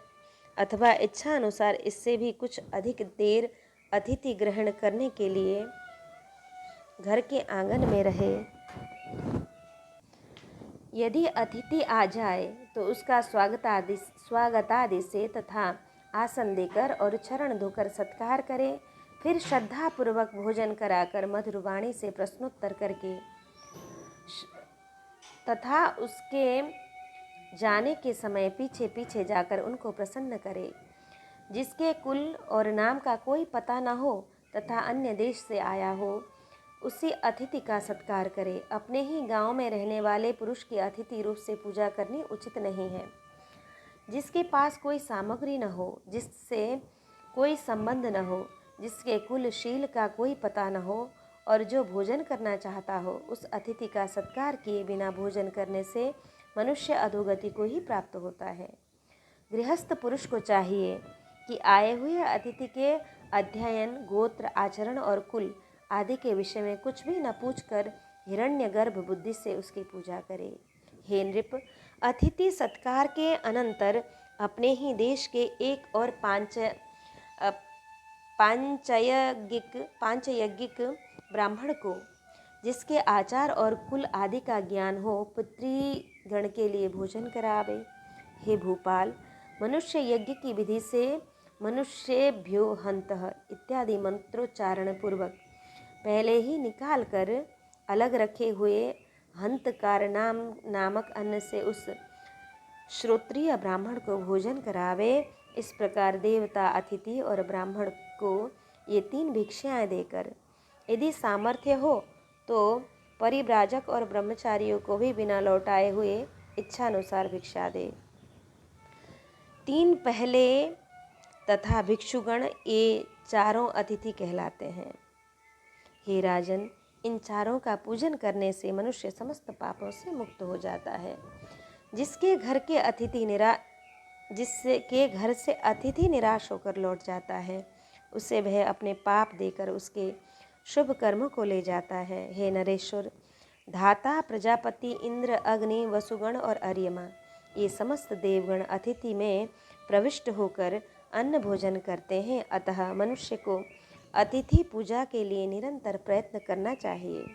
Speaker 1: अथवा इच्छा अनुसार इससे भी कुछ अधिक देर अतिथि ग्रहण करने के लिए घर के आंगन में रहे यदि अतिथि आ जाए तो उसका स्वागतादि से तथा आसन देकर और चरण धोकर सत्कार करे। फिर श्रद्धापूर्वक भोजन कराकर मधुर वाणी से प्रश्नोत्तर करके तथा उसके जाने के समय पीछे पीछे जाकर उनको प्रसन्न करे। जिसके कुल और नाम का कोई पता न हो तथा अन्य देश से आया हो, उसी अतिथि का सत्कार करे। अपने ही गांव में रहने वाले पुरुष की अतिथि रूप से पूजा करनी उचित नहीं है। जिसके पास कोई सामग्री न हो, जिससे कोई संबंध न हो, जिसके कुल शील का कोई पता न हो और जो भोजन करना चाहता हो, उस अतिथि का सत्कार किए बिना भोजन करने से मनुष्य अधोगति को ही प्राप्त होता है। गृहस्थ पुरुष को चाहिए कि आए हुए अतिथि के अध्ययन, गोत्र, आचरण और कुल आदि के विषय में कुछ भी न पूछकर हिरण्यगर्भ बुद्धि से उसकी पूजा करे। हे नृप, अतिथि सत्कार के अनंतर अपने ही देश के एक और पांचयज्ञिक ब्राह्मण को, जिसके आचार और कुल आदि का ज्ञान हो, पितृगण के लिए भोजन करावे। हे भूपाल, मनुष्य यज्ञ की विधि से मनुष्येभ्यो हन्तः इत्यादि मंत्रोच्चारण पूर्वक पहले ही निकाल कर अलग रखे हुए हंतकार नामक अन्न से उस श्रोत्रिय ब्राह्मण को भोजन करावे। इस प्रकार देवता, अतिथि और ब्राह्मण को ये 3 भिक्षाएं देकर, यदि सामर्थ्य हो तो परिव्राजक और ब्रह्मचारियों को भी बिना लौटाए हुए इच्छानुसार भिक्षा दे। 3 पहले तथा भिक्षुगण ये चारों अतिथि कहलाते हैं। हे राजन, इन चारों का पूजन करने से मनुष्य समस्त पापों से मुक्त हो जाता है। जिसके घर से अतिथि निराश होकर लौट जाता है, उसे वह अपने पाप देकर उसके शुभ कर्म को ले जाता है। हे नरेश्वर, धाता, प्रजापति, इंद्र, अग्नि, वसुगण और अर्यमा ये समस्त देवगण अतिथि में प्रविष्ट होकर अन्न भोजन करते हैं। अतः मनुष्य को अतिथि पूजा के लिए निरंतर प्रयत्न करना चाहिए।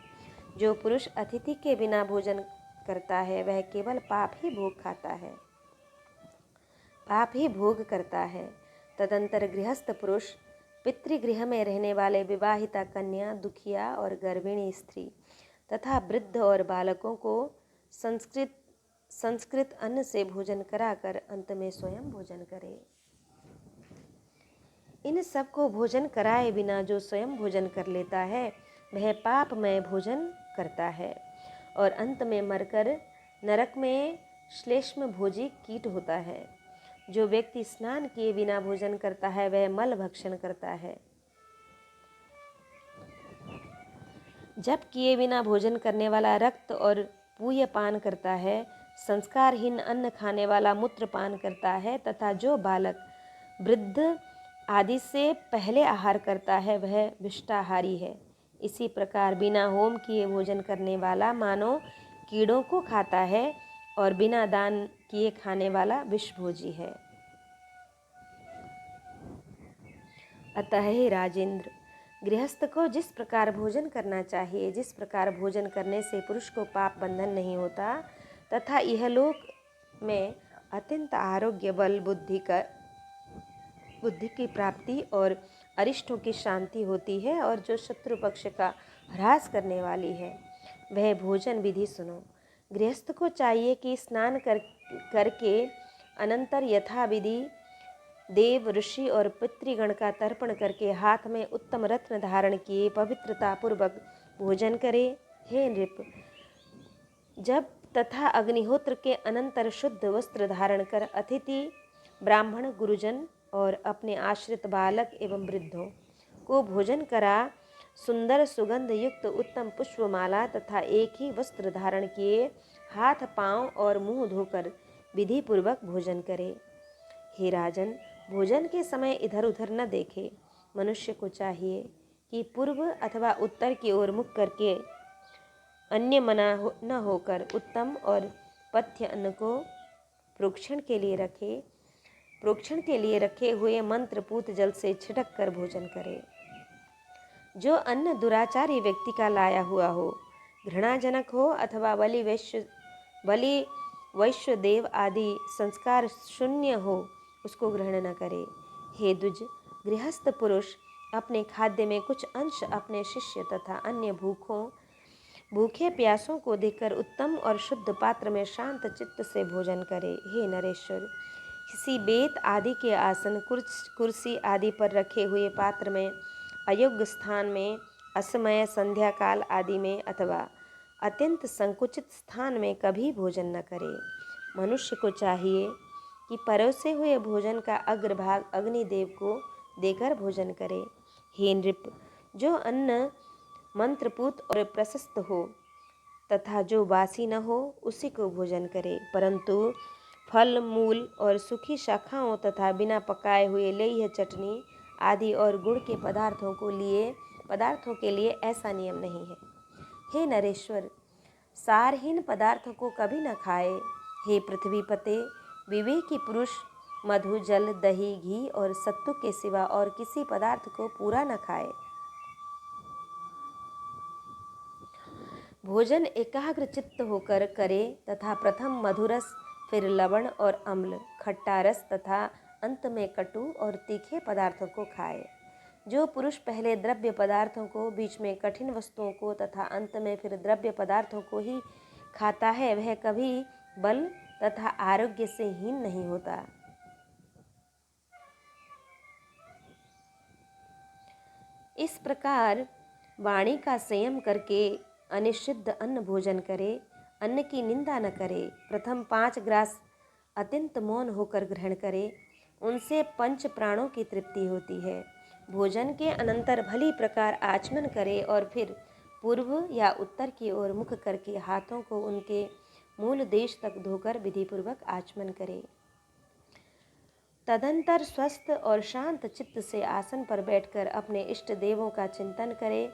Speaker 1: जो पुरुष अतिथि के बिना भोजन करता है, वह केवल पाप ही भोग करता है। तदंतर गृहस्थ पुरुष पितृगृह में रहने वाले विवाहिता कन्या, दुखिया और गर्भिणी स्त्री तथा वृद्ध और बालकों को संस्कृत अन्न से भोजन कराकर अंत में स्वयं भोजन करे। इन सब को भोजन कराए बिना जो स्वयं भोजन कर लेता है, वह पापमय भोजन करता है और अंत में मरकर नरक में श्लेष्म भोजी कीट होता है। जो व्यक्ति स्नान किए बिना भोजन करता है, वह मल भक्षण करता है। जब किए बिना भोजन करने वाला रक्त और पूय पान करता है, संस्कारहीन अन्न खाने वाला मूत्र पान करता है तथा जो बालक, वृद्ध आदि से पहले आहार करता है, वह विष्टाहारी है। इसी प्रकार बिना होम किए भोजन करने वाला मानो कीड़ों को खाता है और बिना दान किए खाने वाला विषभोजी है। अतः हे राजेंद्र, गृहस्थ को जिस प्रकार भोजन करना चाहिए, जिस प्रकार भोजन करने से पुरुष को पाप बंधन नहीं होता तथा इहलोक में अत्यंत आरोग्य, बल, बुद्धि की प्राप्ति और अरिष्टों की शांति होती है और जो शत्रु पक्ष का ह्रास करने वाली है, वह भोजन विधि सुनो। गृहस्थ को चाहिए कि स्नान करके अनंतर यथाविधि देव, ऋषि और पितृगण का तर्पण करके हाथ में उत्तम रत्न धारण किए पवित्रता पूर्वक भोजन करे। हे नृप, जब तथा अग्निहोत्र के अनंतर शुद्ध वस्त्र धारण कर अतिथि, ब्राह्मण, गुरुजन और अपने आश्रित बालक एवं वृद्धों को भोजन करा सुंदर सुगंध युक्त उत्तम पुष्पमाला तथा एक ही वस्त्र धारण किए हाथ, पांव और मुंह धोकर विधि पूर्वक भोजन करे। हे राजन, भोजन के समय इधर उधर न देखे। मनुष्य को चाहिए कि पूर्व अथवा उत्तर की ओर मुख करके अन्य मना न होकर उत्तम और पथ्य अन्न को प्रोक्षण के लिए रखे हुए मंत्रपूत जल से छिटक कर भोजन करे। जो अन्न दुराचारी व्यक्ति का लाया हुआ हो, घृणाजनक हो अथवा बलि वैश्य भले वैश्य देव आदि संस्कार शून्य हो, उसको ग्रहण न करे। हे द्विज, गृहस्थ पुरुष अपने खाद्य में कुछ अंश अपने शिष्य तथा अन्य भूखे प्यासों को देकर उत्तम और शुद्ध पात्र में शांत चित्त से भोजन करे। हे नरेश्वर, किसी बेत आदि के आसन, कुर्सी आदि पर रखे हुए पात्र में, अयोग्य स्थान में, असमय संध्या काल आदि में अथवा अत्यंत संकुचित स्थान में कभी भोजन न करे। मनुष्य को चाहिए कि परोसे हुए भोजन का अग्रभाग अग्निदेव को देकर भोजन करे। हे नृप, जो अन्न मंत्रपूत और प्रशस्त हो तथा जो बासी न हो, उसी को भोजन करे। परंतु फल मूल और सूखी शाखाओं तथा बिना पकाए हुए लेह्य चटनी आदि और गुड़ के पदार्थों के लिए ऐसा नियम नहीं है। हे नरेश्वर, सारहीन पदार्थों को कभी न खाए। हे पृथ्वीपते, विवेकी पुरुष मधु, जल, दही, घी और सत्तू के सिवा और किसी पदार्थ को पूरा न खाए। भोजन एकाग्र चित्त होकर करे तथा प्रथम मधुरस, फिर लवण और अम्ल, खट्टा रस तथा अंत में कटु और तीखे पदार्थों को खाए। जो पुरुष पहले द्रव्य पदार्थों को, बीच में कठिन वस्तुओं को तथा अंत में फिर द्रव्य पदार्थों को ही खाता है, वह कभी बल तथा आरोग्य से हीन नहीं होता। इस प्रकार वाणी का संयम करके अनिषिद्ध अन्न भोजन करे, अन्न की निंदा न करे, प्रथम 5 ग्रास अत्यंत मौन होकर ग्रहण करे, उनसे पंच प्राणों की तृप्ति होती है। भोजन के अनंतर भली प्रकार आचमन करे और फिर पूर्व या उत्तर की ओर मुख करके हाथों को उनके मूल देश तक धोकर विधिपूर्वक आचमन करे। तदंतर स्वस्थ और शांत चित्त से आसन पर बैठकर अपने इष्ट देवों का चिंतन करे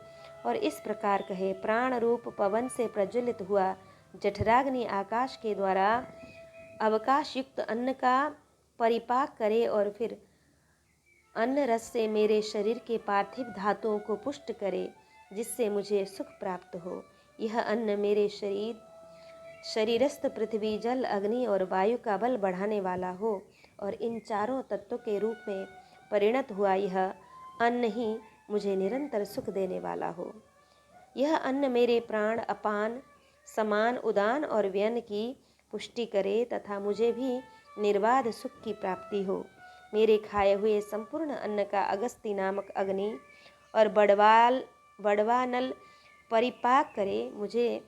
Speaker 1: और इस प्रकार कहे, प्राण रूप पवन से प्रज्वलित हुआ जठराग्नि आकाश के द्वारा अवकाश युक्त अन्न का परिपाक करे और फिर अन्न रस से मेरे शरीर के पार्थिव धातुओं को पुष्ट करे, जिससे मुझे सुख प्राप्त हो। यह अन्न मेरे शरीरस्थ पृथ्वी, जल, अग्नि और वायु का बल बढ़ाने वाला हो और इन चारों तत्वों के रूप में परिणत हुआ यह अन्न ही मुझे निरंतर सुख देने वाला हो। यह अन्न मेरे प्राण, अपान, समान, उदान और व्यन की पुष्टि करे तथा मुझे भी निर्बाध सुख की प्राप्ति हो। मेरे खाए हुए संपूर्ण अन्न का अगस्ती नामक अग्नि और बड़वानल परिपाक करे, मुझे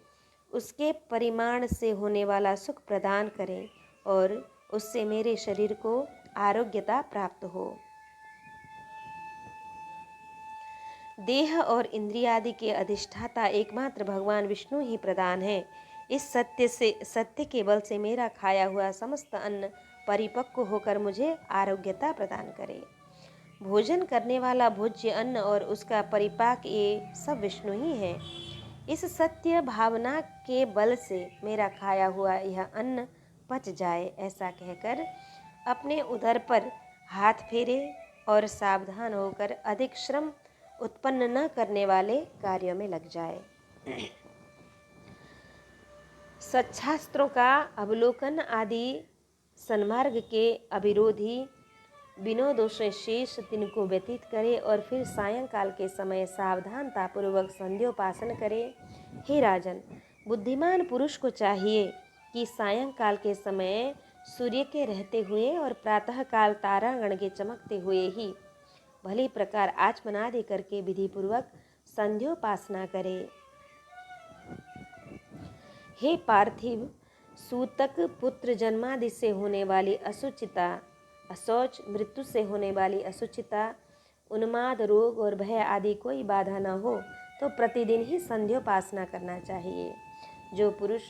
Speaker 1: उसके परिमाण से होने वाला सुख प्रदान करें और उससे मेरे शरीर को आरोग्यता प्राप्त हो। देह और इंद्रियादि के अधिष्ठाता एकमात्र भगवान विष्णु ही प्रधान है। इस सत्य के बल से मेरा खाया हुआ समस्त अन्न परिपक्व होकर मुझे आरोग्यता प्रदान करे। भोजन करने वाला भोज्य अन्न और उसका परिपाक, ये सब विष्णु ही है। इस सत्य भावना के बल से मेरा खाया हुआ यह अन्न पच जाए, ऐसा कहकर अपने उदर पर हाथ फेरे और सावधान होकर अधिक श्रम उत्पन्न न करने वाले कार्यों में लग जाए। सच्छास्त्रों का अवलोकन आदि सन्मार्ग के अविरोधी विनोदों से शेष दिन को व्यतीत करे और फिर सायंकाल के समय सावधानता पूर्वक संध्योपासन करे। हे राजन, बुद्धिमान पुरुष को चाहिए कि सायंकाल के समय सूर्य के रहते हुए और प्रातः काल तारागण के चमकते हुए ही भली प्रकार आचमनादि करके विधिपूर्वक संध्योपासना करे। हे पार्थिव, सूतक पुत्र जन्मादि से होने वाली असुचिता, असौच, मृत्यु से होने वाली असुचिता, उन्माद, रोग और भय आदि कोई बाधा न हो तो प्रतिदिन ही संध्योपासना करना चाहिए। जो पुरुष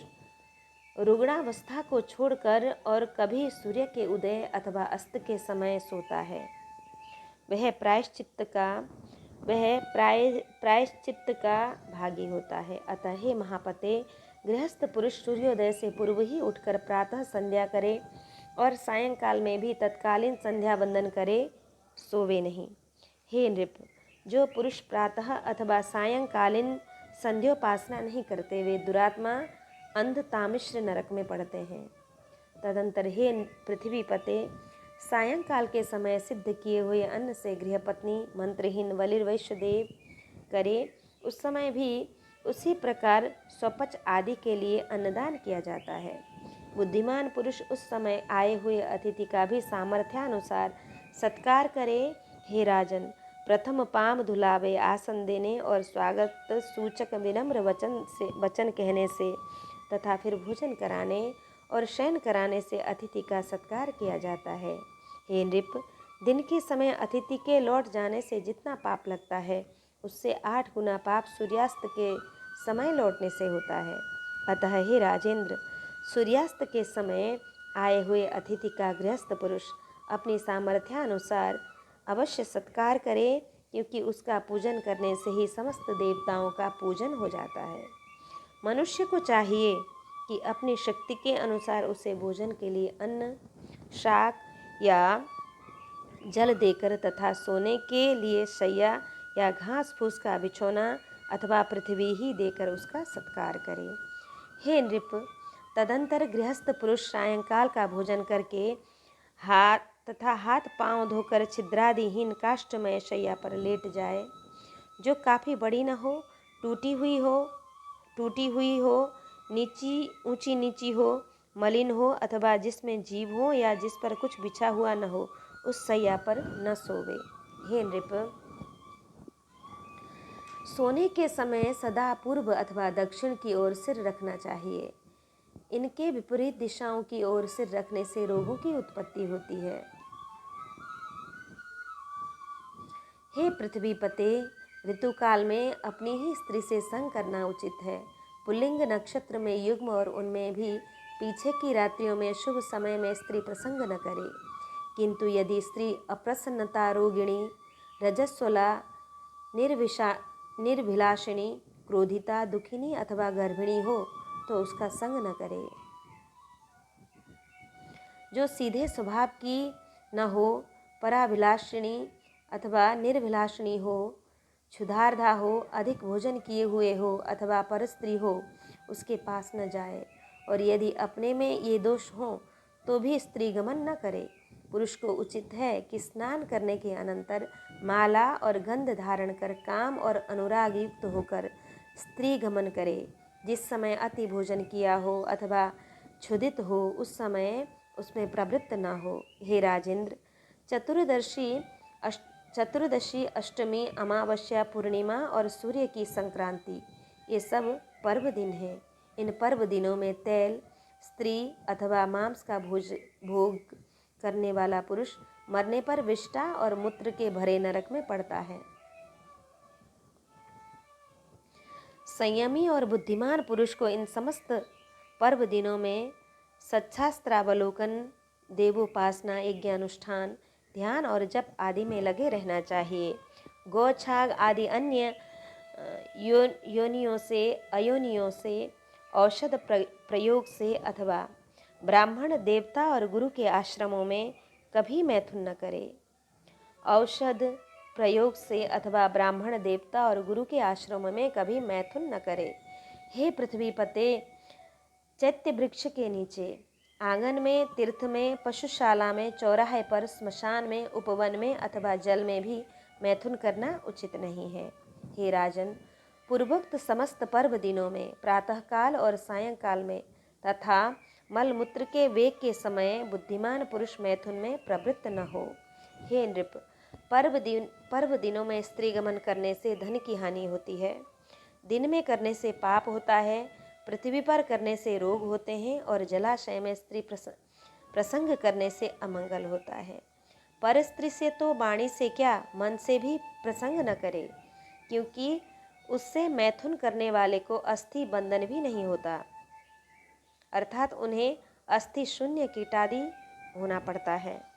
Speaker 1: रुग्णावस्था को छोड़कर और कभी सूर्य के उदय अथवा अस्त के समय सोता है, वह प्रायश्चित्त का भागी होता है। अतः हे महापते, गृहस्थ पुरुष सूर्योदय से पूर्व ही उठकर प्रातः संध्या करे और सायंकाल में भी तत्कालीन संध्या वंदन करे, सोवे नहीं। हे नृप, जो पुरुष प्रातः अथवा सायंकालीन संध्योपासना नहीं करते, वे दुरात्मा अंधतामिश्र नरक में पड़ते हैं। तदंतर हे पृथ्वी पते, सायंकाल के समय सिद्ध किए हुए अन्न से गृहपत्नी मंत्रहीन बलिर वैश्यदेव करे, उस समय भी उसी प्रकार स्वपच आदि के लिए अन्नदान किया जाता है। बुद्धिमान पुरुष उस समय आए हुए अतिथि का भी सामर्थ्यानुसार सत्कार करे। हे राजन, प्रथम पाम धुलावे आसन देने और स्वागत सूचक विनम्र वचन कहने से तथा फिर भोजन कराने और शयन कराने से अतिथि का सत्कार किया जाता है। हे नृप, दिन के समय अतिथि के लौट जाने से जितना पाप लगता है, उससे 8 गुना पाप सूर्यास्त के समय लौटने से होता है। अतः हे राजेंद्र, सूर्यास्त के समय आए हुए अतिथि का गृहस्थ पुरुष अपनी सामर्थ्यानुसार अवश्य सत्कार करे, क्योंकि उसका पूजन करने से ही समस्त देवताओं का पूजन हो जाता है। मनुष्य को चाहिए कि अपनी शक्ति के अनुसार उसे भोजन के लिए अन्न, शाक या जल देकर तथा सोने के लिए शैया या घास फूस का बिछौना अथवा पृथ्वी ही देकर उसका सत्कार करे। हे नृप, तदंतर गृहस्थ पुरुष सायंकाल का भोजन करके हाथ पांव धोकर छिद्रादिहीन काष्ठमय शैया पर लेट जाए, जो काफ़ी बड़ी न हो, टूटी हुई हो, ऊंची नीची हो, मलिन हो अथवा जिसमें जीव हो या जिस पर कुछ बिछा हुआ न हो, उस शैया पर न सोवे। हे नृप, सोने के समय सदा पूर्व अथवा दक्षिण की ओर सिर रखना चाहिए। इनके विपरीत दिशाओं की ओर सिर रखने से रोगों की उत्पत्ति होती है। हे पृथ्वीपते, ऋतुकाल में अपनी ही स्त्री से संग करना उचित है। पुल्लिंग नक्षत्र में युग्म और उनमें भी पीछे की रात्रियों में शुभ समय में स्त्री प्रसंग न करे। किंतु यदि स्त्री अप्रसन्नता रोगिणी, रजस्वला, निर्भिलाषिणी, क्रोधिता, दुखिनी अथवा गर्भिणी हो तो उसका संग न करे। जो सीधे स्वभाव की न हो, पराभिलाषिणी अथवा निर्भिलाषिणी हो, क्षुधार्धा हो, अधिक भोजन किए हुए हो अथवा परस्त्री हो, उसके पास न जाए। और यदि अपने में ये दोष हो तो भी स्त्री गमन न करे। पुरुष को उचित है कि स्नान करने के अनंतर माला और गंध धारण कर काम और अनुराग युक्त होकर स्त्री गमन करे। जिस समय अति भोजन किया हो अथवा क्षुधित हो, उस समय उसमें प्रवृत्त न हो। हे राजेंद्र, चतुर्दशी, अष्टमी, अमावस्या, पूर्णिमा और सूर्य की संक्रांति, ये सब पर्व दिन हैं। इन पर्व दिनों में तेल, स्त्री अथवा मांस का भोग करने वाला पुरुष मरने पर विष्ठा और मूत्र के भरे नरक में पड़ता है। संयमी और बुद्धिमान पुरुष को इन समस्त पर्व दिनों में सच्छास्त्रावलोकन, देवोपासना, यज्ञानुष्ठान, ध्यान और जप आदि में लगे रहना चाहिए। गौछाग आदि अन्य अयोनियों से औषध प्रयोग से अथवा ब्राह्मण, देवता और गुरु के आश्रमों में कभी मैथुन न करे। औषध प्रयोग से अथवा ब्राह्मण, देवता और गुरु के आश्रमों में कभी मैथुन न करे। हे पृथ्वीपते, चैत्य वृक्ष के नीचे, आंगन में, तीर्थ में, पशुशाला में, चौराहे पर, स्मशान में, उपवन में अथवा जल में भी मैथुन करना उचित नहीं है। हे राजन, पूर्वोक्त समस्त पर्व दिनों में प्रातःकाल और सायंकाल में तथा मलमूत्र के वेग के समय बुद्धिमान पुरुष मैथुन में प्रवृत्त न हो। हे नृप, पर्व दिनों में स्त्री गमन करने से धन की हानि होती है। दिन में करने से पाप होता है, पृथ्वी पर करने से रोग होते हैं और जलाशय में स्त्री प्रसंग करने से अमंगल होता है। पर स्त्री से तो वाणी से क्या, मन से भी प्रसंग न करे, क्योंकि उससे मैथुन करने वाले को अस्थि बंधन भी नहीं होता, अर्थात उन्हें अस्थि शून्य कीटादि होना पड़ता है।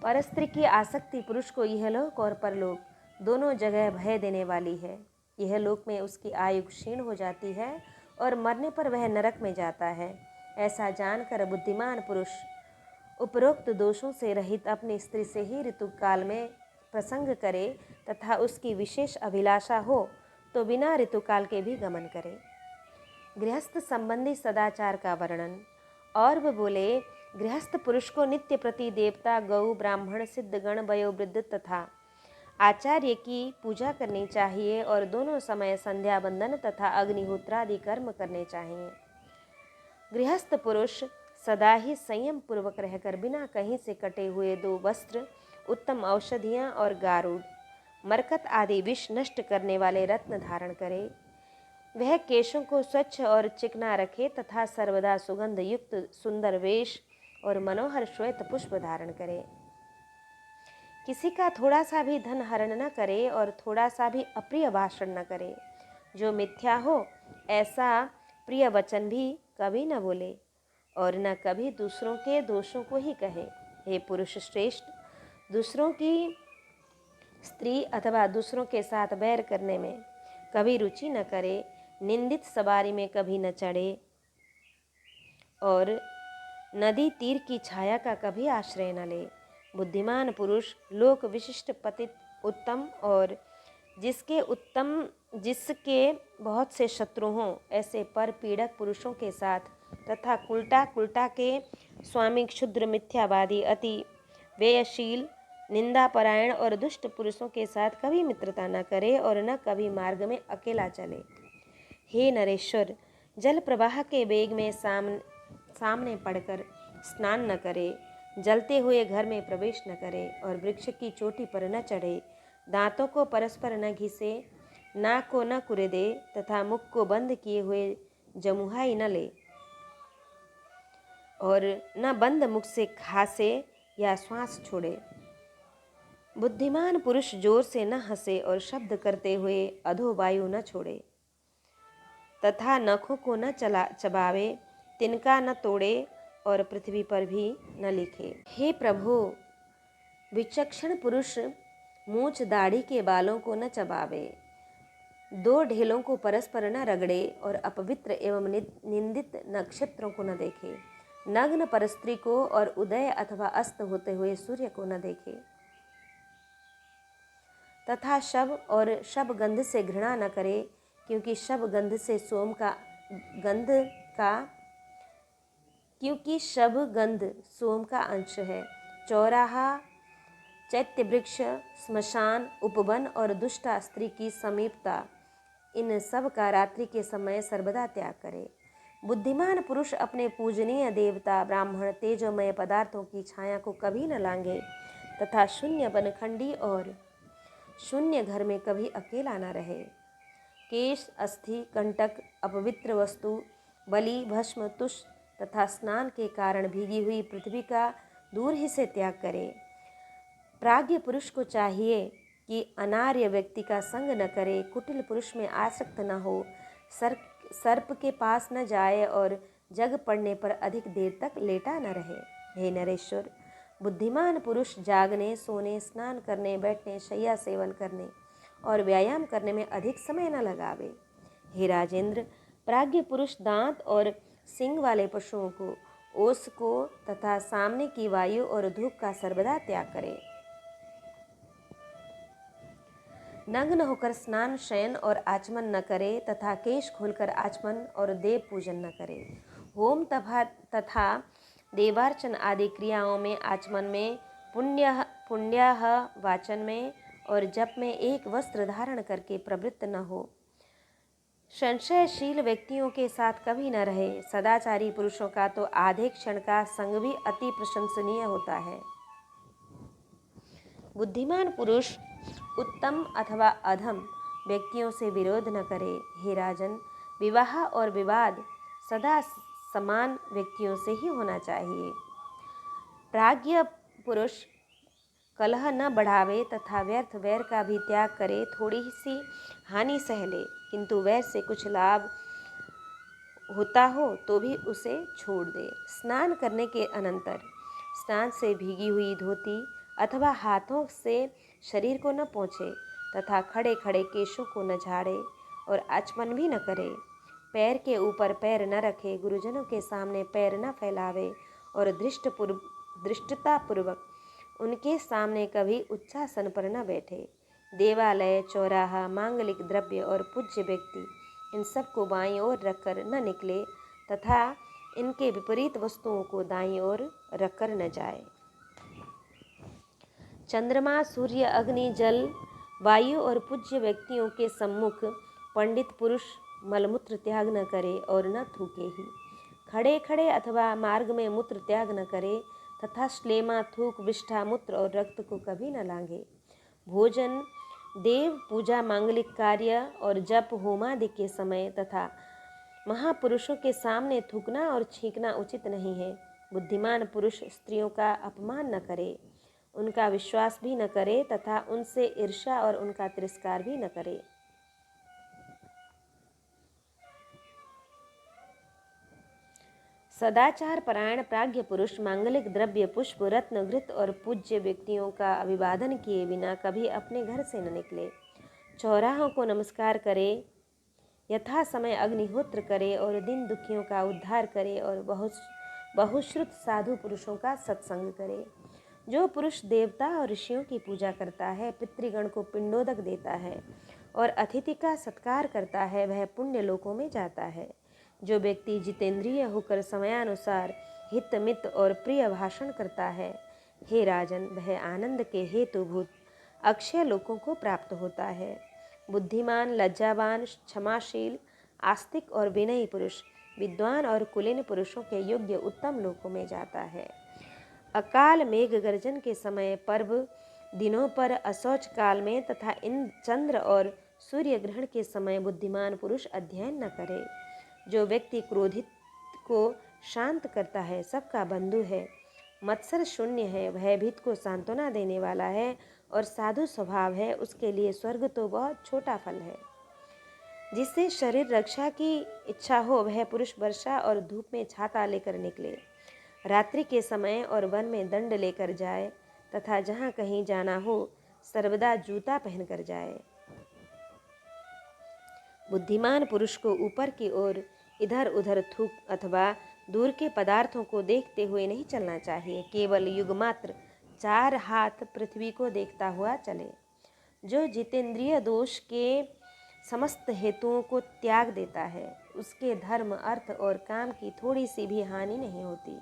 Speaker 1: पर स्त्री की आसक्ति पुरुष को इहलोक और परलोक दोनों जगह भय देने वाली है। इहलोक में उसकी आयु क्षीण हो जाती है और मरने पर वह नरक में जाता है। ऐसा जानकर बुद्धिमान पुरुष उपरोक्त दोषों से रहित अपनी स्त्री से ही ऋतुकाल में प्रसंग करे तथा उसकी विशेष अभिलाषा हो तो बिना ऋतुकाल के भी गमन करे। गृहस्थ संबंधी सदाचार का वर्णन। और वह बोले, गृहस्थ पुरुष को नित्य प्रति देवता, गौ, ब्राह्मण, सिद्धगण, वयोवृद्ध तथा आचार्य की पूजा करनी चाहिए और दोनों समय संध्या बंदन तथा अग्निहोत्रादि कर्म करने चाहिए। गृहस्थ पुरुष सदा ही संयम पूर्वक रहकर बिना कहीं से कटे हुए 2 वस्त्र, उत्तम औषधियाँ और गारुड़, मरकत आदि विष नष्ट करने वाले रत्न धारण करे। वह केशों को स्वच्छ और चिकना रखे तथा सर्वदा सुगंध युक्त सुंदर वेश और मनोहर श्वेत पुष्प धारण करे। किसी का थोड़ा सा भी धन हरण न करे और थोड़ा सा भी अप्रिय भाषण न करे। जो मिथ्या हो ऐसा प्रिय वचन भी कभी न बोले और न कभी दूसरों के दोषों को ही कहे। हे पुरुष श्रेष्ठ, दूसरों की स्त्री अथवा दूसरों के साथ बैर करने में कभी रुचि न करे, निंदित सवारी में कभी न चढ़े और नदी तीर की छाया का कभी आश्रय न ले। बुद्धिमान पुरुष लोक विशिष्ट पतित उत्तम और जिसके बहुत से शत्रु हों ऐसे पर पीड़क पुरुषों के साथ तथा कुलटा के स्वामी क्षुद्र मिथ्यावादी अति व्ययशील निंदापरायण और दुष्ट पुरुषों के साथ कभी मित्रता न करे और न कभी मार्ग में अकेला चले। हे नरेश्वर, जल प्रवाह के वेग में सामने पड़कर स्नान न करे, जलते हुए घर में प्रवेश न करे और वृक्ष की चोटी पर न चढ़े, दांतों को परस्पर न घिसे, नाक को न कुरेदे तथा मुख को बंद किए हुए जमुहाई न ले और न बंद मुख से खासे या श्वास छोड़े। बुद्धिमान पुरुष जोर से न हंसे और शब्द करते हुए अधोवायु न छोड़े तथा नखों को न चबावे, तिनका न तोड़े और पृथ्वी पर भी न लिखे। हे प्रभु, विचक्षण पुरुष मूछ दाढ़ी के बालों को न चबावे, 2 ढेलों को परस्पर न रगड़े और अपवित्र एवं निंदित नक्षत्रों को न देखे, नग्न परस्त्री को और उदय अथवा अस्त होते हुए सूर्य को न देखे तथा शव और शब गंध से घृणा न करे, क्योंकि शब गंध सोम का अंश है। चौराहा, चैत्य वृक्ष, स्मशान, उपवन और दुष्टा स्त्री की समीपता, इन सब का रात्रि के समय सर्वदा त्याग करे। बुद्धिमान पुरुष अपने पूजनीय देवता, ब्राह्मण, तेजोमय पदार्थों की छाया को कभी न लांघे तथा शून्य बनखंडी और शून्य घर में कभी अकेला न रहे। केश, अस्थि, कंटक, अपवित्र वस्तु, बलि, भस्म, तुष तथा स्नान के कारण भीगी हुई पृथ्वी का दूर ही से त्याग करे। प्राज्ञ पुरुष को चाहिए कि अनार्य व्यक्ति का संग न करे, कुटिल पुरुष में आसक्त न हो, सर्प के पास न जाए और जग पड़ने पर अधिक देर तक लेटा न रहे। हे नरेश्वर, बुद्धिमान पुरुष जागने, सोने, स्नान करने, बैठने, शय्या सेवन करने और व्यायाम करने में अधिक समय न लगावे। हे राजेंद्र, प्राज्ञ पुरुष दांत और सींग वाले पशुओं को, ओस को तथा सामने की वायु और धूप का सर्वदा त्याग करे। नग्न होकर स्नान, शयन और आचमन न करे तथा केश खोलकर आचमन और देव पूजन न करे। होम तथा देवार्चन आदि क्रियाओं में, आचमन में, पुण्याह वाचन में और जप में एक वस्त्र धारण करके प्रवृत्त न हो। संशयशील व्यक्तियों के साथ कभी न रहे। सदाचारी पुरुषों का तो आधे क्षण का संग भी अति प्रशंसनीय होता है। बुद्धिमान पुरुष उत्तम अथवा अधम व्यक्तियों से विरोध न करे। हे राजन, विवाह और विवाद सदा समान व्यक्तियों से ही होना चाहिए। प्राज्ञ पुरुष कलह न बढ़ावे तथा व्यर्थ वैर का भी त्याग करे। थोड़ी सी हानि सह ले, किंतु वैर से कुछ लाभ होता हो तो भी उसे छोड़ दे। स्नान करने के अनंतर स्नान से भीगी हुई धोती अथवा हाथों से शरीर को न पोंछे तथा खड़े खड़े केशों को न झाड़े और आचमन भी न करे। पैर के ऊपर पैर न रखे, गुरुजनों के सामने पैर न फैलावे और धृष्टतापूर्वक उनके सामने कभी उच्चासन पर न बैठे। देवालय, चौराहा, मांगलिक द्रव्य और पूज्य व्यक्ति इन सब को बाईं ओर रखकर न निकले तथा इनके विपरीत वस्तुओं को दाईं ओर रखकर न जाए। चंद्रमा, सूर्य, अग्नि, जल, वायु और पूज्य व्यक्तियों के सम्मुख पंडित पुरुष मलमूत्र त्याग न करे और न थूके ही। खड़े खड़े अथवा मार्ग में मूत्र त्याग न करे तथा श्लेमा, थूक, विष्ठा, मूत्र और रक्त को कभी न लांघे। भोजन, देव पूजा, मांगलिक कार्य और जप होमादि के समय तथा महापुरुषों के सामने थूकना और छींकना उचित नहीं है। बुद्धिमान पुरुष स्त्रियों का अपमान न करे, उनका विश्वास भी न करे तथा उनसे ईर्ष्या और उनका तिरस्कार भी न करे। सदाचार परायण प्राज्ञ पुरुष मांगलिक द्रव्य, पुष्प, रत्न, घृत और पूज्य व्यक्तियों का अभिवादन किए बिना कभी अपने घर से न निकले। चौराहों को नमस्कार करे, यथा समय अग्निहोत्र करे और दिन दुखियों का उद्धार करे और बहुश्रुत साधु पुरुषों का सत्संग करे। जो पुरुष देवता और ऋषियों की पूजा करता है, पितृगण को पिंडोदक देता है और अतिथि का सत्कार करता है, वह पुण्य लोकों में जाता है। जो व्यक्ति जितेंद्रिय होकर समयानुसार हित मित और प्रिय भाषण करता है, हे राजन, वह आनंद के हेतुभूत अक्षय लोकों को प्राप्त होता है। बुद्धिमान, लज्जावान, क्षमाशील, आस्तिक और विनयी पुरुष विद्वान और कुलीन पुरुषों के योग्य उत्तम लोकों में जाता है। अकाल मेघ गर्जन के समय, पर्व दिनों पर, अशौच काल में तथा इन चंद्र और सूर्य ग्रहण के समय बुद्धिमान पुरुष अध्ययन न करे। जो व्यक्ति क्रोधित को शांत करता है, सबका बंधु है, मत्सर शून्य है, भयभीत को सांत्वना देने वाला है और साधु स्वभाव है, उसके लिए स्वर्ग तो बहुत छोटा फल है। जिससे शरीर रक्षा की इच्छा हो, वह पुरुष वर्षा और धूप में छाता लेकर निकले, रात्रि के समय और वन में दंड लेकर जाए तथा जहाँ कहीं जाना हो सर्वदा जूता पहनकर जाए। बुद्धिमान पुरुष को ऊपर की ओर इधर उधर थूक अथवा दूर के पदार्थों को देखते हुए नहीं चलना चाहिए। केवल युगमात्र 4 हाथ पृथ्वी को देखता हुआ चले। जो जितेंद्रिय दोष के समस्त हेतुओं को त्याग देता है, उसके धर्म, अर्थ और काम की थोड़ी सी भी हानि नहीं होती।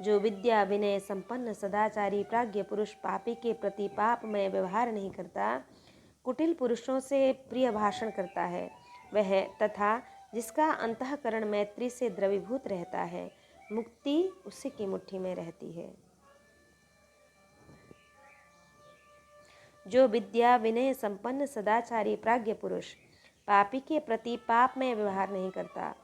Speaker 1: जो विद्या, विनय संपन्न, सदाचारी, प्राज्ञ पुरुष पापी के प्रति पाप में व्यवहार नहीं करता, कुटिल पुरुषों से प्रिय भाषण करता है, वह तथा जिसका अंतःकरण मैत्री से द्रवीभूत रहता है, मुक्ति उसी की मुट्ठी में रहती है। जो विद्या, विनय संपन्न, सदाचारी, प्राज्ञ पुरुष पापी के प्रति पाप में व्यवहार नहीं करता,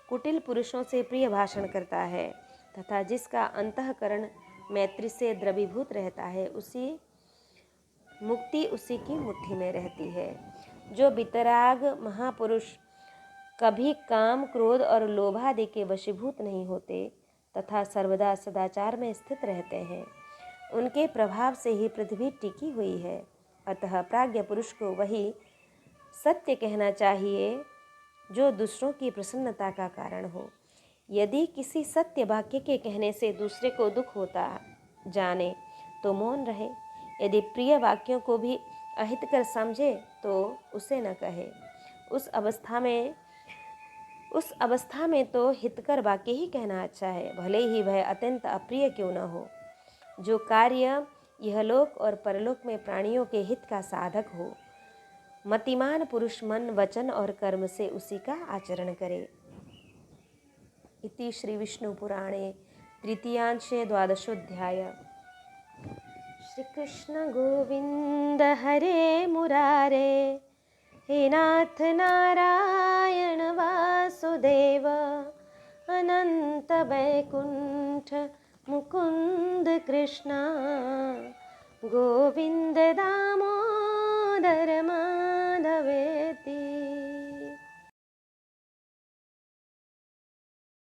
Speaker 1: कुटिल पुरुषों से प्रिय भाषण करता है तथा जिसका अंतःकरण मैत्री से द्रवीभूत रहता है, उसी मुक्ति उसी की मुट्ठी में रहती है। जो वितराग महापुरुष कभी काम, क्रोध और लोभादि के वशीभूत नहीं होते तथा सर्वदा सदाचार में स्थित रहते हैं, उनके प्रभाव से ही पृथ्वी टिकी हुई है। अतः प्राज्ञ पुरुष को वही सत्य कहना चाहिए जो दूसरों की प्रसन्नता का कारण हो। यदि किसी सत्य वाक्य के कहने से दूसरे को दुख होता जाने तो मौन रहे। यदि प्रिय वाक्यों को भी अहितकर समझे तो उसे न कहे। उस अवस्था में तो हितकर वाक्य ही कहना अच्छा है, भले ही वह अत्यंत अप्रिय क्यों न हो। जो कार्य यहलोक और परलोक में प्राणियों के हित का साधक हो, मतिमान पुरुष मन, वचन और कर्म से उसी का आचरण करे। इति श्री विष्णु पुराणे तृतीयांशे 12वाध्याय। श्री कृष्ण गोविंद हरे मुरारे, हे नाथ नारायण वासुदेव, अनंत वैकुंठ मुकुंद कृष्णा, गोविंद दामोदर माधवेति।